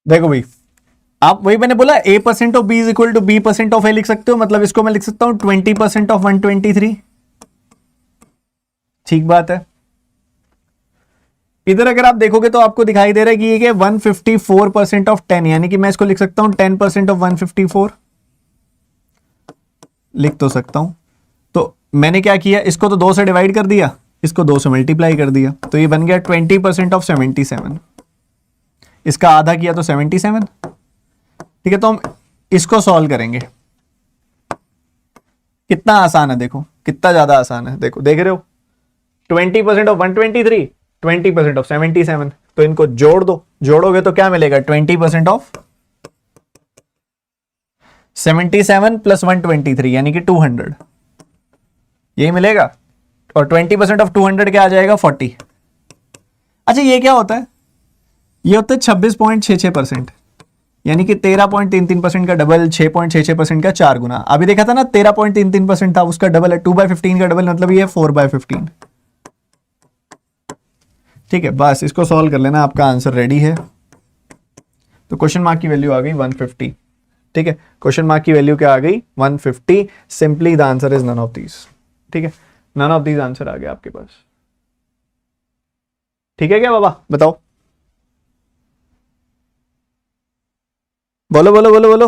देखो भाई, आप वही मैंने बोला a% of b is equal to b% of a लिख सकते हो, मतलब इसको मैं लिख सकता हूं 20% ऑफ 123। ठीक बात है। इधर अगर आप देखोगे तो आपको दिखाई दे रहा है कि ये 154% ऑफ 10, यानी कि मैं इसको लिख सकता हूं 10% ऑफ 154, लिख तो सकता हूं। तो मैंने क्या किया, इसको तो 2 से डिवाइड कर दिया, इसको 2 से मल्टीप्लाई कर दिया, तो ये बन गया 20% ऑफ 77। इसका आधा किया तो 77, ठीक है? तो हम इसको सॉल्व करेंगे। कितना आसान है, देखो कितना ज्यादा आसान है। देखो, देख रहे हो? 20% ऑफ 123, 20% ऑफ 77, तो इनको जोड़ दो, जोड़ोगे तो क्या मिलेगा? 20% ऑफ 77 प्लस 123 यानी कि 200, यही मिलेगा। और 20% ऑफ 200 क्या आ जाएगा? 40। अच्छा, ये क्या होता है? ये होता है 26.66%, यानी कि 13.33% का डबल 6.66% का 4 गुना। अभी देखा था ना, 13.33% था, उसका डबल है 2/15 का डबल, मतलब ये 4/15। ठीक है, बस इसको सॉल्व कर लेना, आपका आंसर रेडी है। तो क्वेश्चन मार्क की वैल्यू आ गई 150। ठीक है, क्वेश्चन मार्क की वैल्यू क्या आ गई? 150। Simply the answer is none of these. ठीक है, नन ऑफ दीज आंसर आ गया आपके पास। ठीक है क्या बाबा? बताओ, बोलो बोलो बोलो बोलो,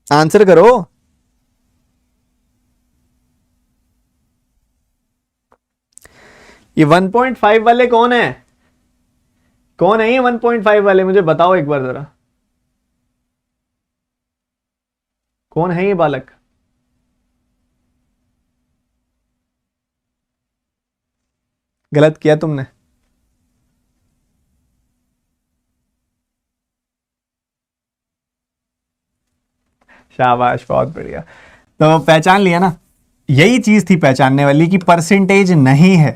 आंसर करो। ये 1.5 वाले कौन है? कौन है ये 1.5 वाले? मुझे बताओ एक बार जरा, कौन है ये बालक? गलत किया तुमने। शाबाश, बहुत बढ़िया। तो पहचान लिया ना, यही चीज थी पहचानने वाली कि परसेंटेज नहीं है,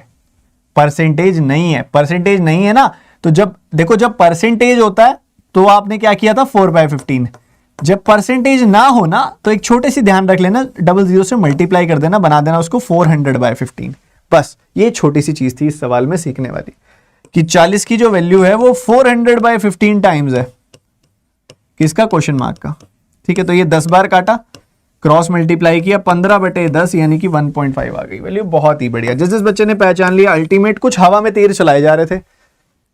परसेंटेज नहीं है, परसेंटेज नहीं है ना। तो जब देखो, जब परसेंटेज होता है तो आपने क्या किया था? 4/15। जब परसेंटेज ना हो ना तो एक छोटे सी ध्यान रख लेना, डबल जीरो से मल्टीप्लाई कर देना, बना देना उसको 400/15। बस ये छोटी सी चीज थी इस सवाल में सीखने वाली, कि 40 की जो वैल्यू है वो 400/15 टाइम्स है किसका, क्वेश्चन मार्क का। ठीक है, तो ये 10 बार काटा, क्रॉस मल्टीप्लाई किया, 15/10 यानी कि 1.5 आ गई वैल्यू। बहुत ही बढ़िया। जिस जिस बच्चे ने पहचान लिया अल्टीमेट, कुछ हवा में तीर चलाए जा रहे थे,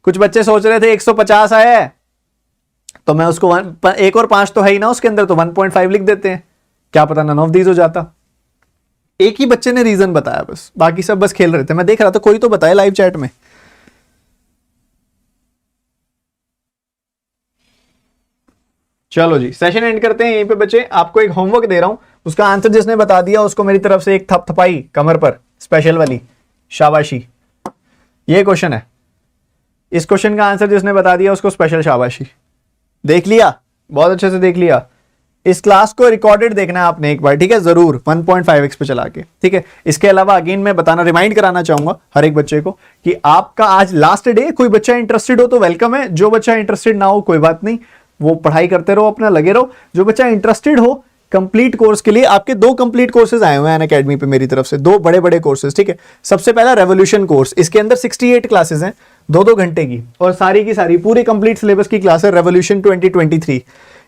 कुछ बच्चे सोच रहे थे 150 आया है तो मैं उसको 1 और 5 तो है ही ना उसके अंदर, तो 1.5 लिख देते हैं, क्या पता नन ऑफ दीज हो जाता। एक ही बच्चे ने रीजन बताया बस, बाकी सब बस खेल रहे थे। मैं देख रहा था कोई तो बताए लाइव चैट में। चलो जी, सेशन एंड करते हैं यहीं पे बच्चे। आपको एक होमवर्क दे रहा हूं, उसका आंसर जिसने बता दिया उसको मेरी तरफ से एक थपथपाई कमर पर, स्पेशल वाली शाबाशी। ये क्वेश्चन है, इस क्वेश्चन का आंसर जिसने बता दिया उसको स्पेशल शाबाशी। देख लिया, बहुत अच्छे से देख लिया। इस क्लास को रिकॉर्डेड देखना है आपने एक बार, ठीक है, जरूर 1.5x पे चला के। ठीक है, इसके अलावा अगेन मैं बताना, रिमाइंड कराना चाहूंगा हर एक बच्चे को कि आपका आज लास्ट डे। कोई बच्चा इंटरेस्टेड हो तो वेलकम है, जो बच्चा इंटरेस्टेड ना हो कोई बात नहीं, वो पढ़ाई करते रहो, अपना लगे रहो। जो बच्चा इंटरेस्टेड हो कंप्लीट कोर्स के लिए, आपके 2 कंप्लीट कोर्सेज आए हुए हैं अनअकैडमी पे मेरी तरफ से, 2 बड़े बड़े कोर्सेज। ठीक है, सबसे पहला रेवोल्यूशन कोर्स, इसके अंदर 68 क्लासेस हैं 2-2 घंटे की, और सारी की सारी पूरी कंप्लीट सिलेबस की क्लास है रेवोल्यूशन 2023।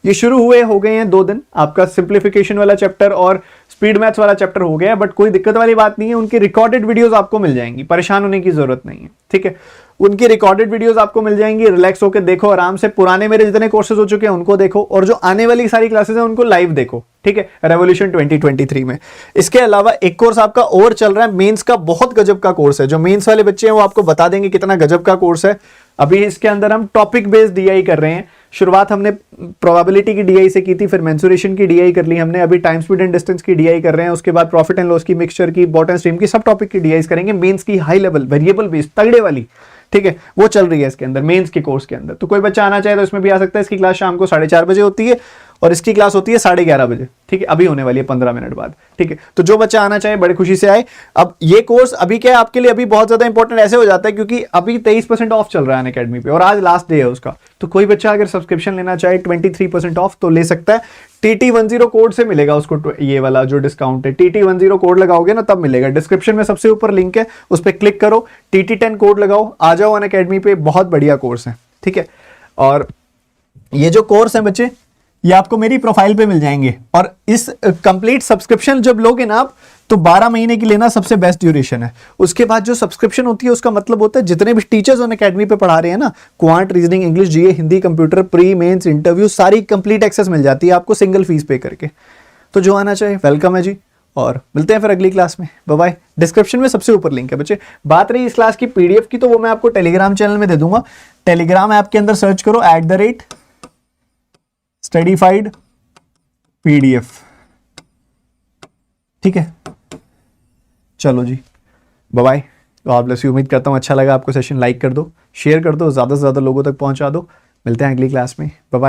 ये शुरू हुए हो गए हैं 2 दिन। आपका सिंप्लीफिकेशन वाला चैप्टर और स्पीड मैथ्स वाला चैप्टर हो गया, बट कोई दिक्कत वाली बात नहीं है, उनकी रिकॉर्डेड वीडियोस आपको मिल जाएंगी, परेशान होने की जरूरत नहीं है। ठीक है, उनकी रिकॉर्डेड वीडियोस आपको मिल जाएंगी, रिलैक्स होकर देखो आराम से। पुराने मेरे जितने कोर्सेज हो चुके हैं उनको देखो, और जो आने वाली सारी क्लासेस हैं उनको लाइव देखो। ठीक है, रेवोल्यूशन 2023 में। इसके अलावा एक कोर्स आपका और चल रहा है, मेंस का, बहुत गजब का कोर्स है। जो मेंस वाले बच्चे हैं वो आपको बता देंगे कितना गजब का कोर्स है। अभी इसके अंदर हम टॉपिक बेस्ड डीआई कर रहे हैं। शुरुआत हमने प्रोबेबिलिटी की डीआई से की थी, फिर मेंसुरेशन की डीआई कर ली हमने, अभी टाइम स्पीड एंड डिस्टेंस की डीआई कर रहे हैं, उसके बाद प्रॉफिट एंड लॉस की, मिक्सचर की, बॉटम स्ट्रीम की, सब टॉपिक की डीआई करेंगे। मेंस की हाई लेवल वेरिएबल बेस्ड तगड़े वाली, ठीक है, वो चल रही है इसके अंदर, मेंस के कोर्स के अंदर। तो कोई बच्चा आना चाहे तो इसमें भी आ सकता है। इसकी क्लास शाम को 4:30 बजे होती है और इसकी क्लास होती है 11:30 बजे। ठीक है, अभी होने वाली है 15 मिनट बाद। ठीक है, तो जो बच्चा आना चाहे बड़ी खुशी से आए। अब ये कोर्स अभी क्या है आपके लिए, अभी बहुत ज्यादा इंपॉर्टेंट ऐसे हो जाता है क्योंकि अभी 23% ऑफ चल रहा है अनअकैडमी पे, और आज लास्ट डे है उसका। तो कोई बच्चा अगर सब्सक्रिप्शन लेना चाहे 23% ऑफ तो ले सकता है। TT10 कोड से मिलेगा उसको ये वाला जो डिस्काउंट है। TT10 कोड लगाओगे ना तब मिलेगा। डिस्क्रिप्शन में सबसे ऊपर लिंक है, उस पर क्लिक करो, TT10 कोड लगाओ, आ जाओ अनअकैडमी पे। बहुत बढ़िया कोर्स है। ठीक है, और ये जो कोर्स है बच्चे, ये आपको मेरी प्रोफाइल पे मिल जाएंगे। और इस कंप्लीट सब्सक्रिप्शन जब लोगे ना आप, तो 12 महीने की लेना सबसे बेस्ट ड्यूरेशन है। उसके बाद जो सब्सक्रिप्शन होती है उसका मतलब होता है जितने भी टीचर्स अनअकैडमी पे पढ़ा रहे हैं ना, quant, reasoning, English, GA, Hindi, computer, pre, mains, interview, सारी कंप्लीट एक्सेस मिल जाती है आपको सिंगल फीस पे करके। तो जो आना चाहे वेलकम है जी, और मिलते हैं फिर अगली क्लास में। Bye bye. डिस्क्रिप्शन में सबसे ऊपर लिंक है बच्चे। बात रही इस क्लास की पीडीएफ की, तो वो मैं आपको टेलीग्राम चैनल में दे दूंगा। टेलीग्राम ऐप के अंदर सर्च करो @studyfied PDF। ठीक है, चलो जी, bye bye. God bless you. उम्मीद करता हूं अच्छा लगा आपको सेशन। लाइक कर दो, शेयर कर दो, ज्यादा से ज्यादा लोगों तक पहुंचा दो। मिलते हैं अगली क्लास में। Bye bye.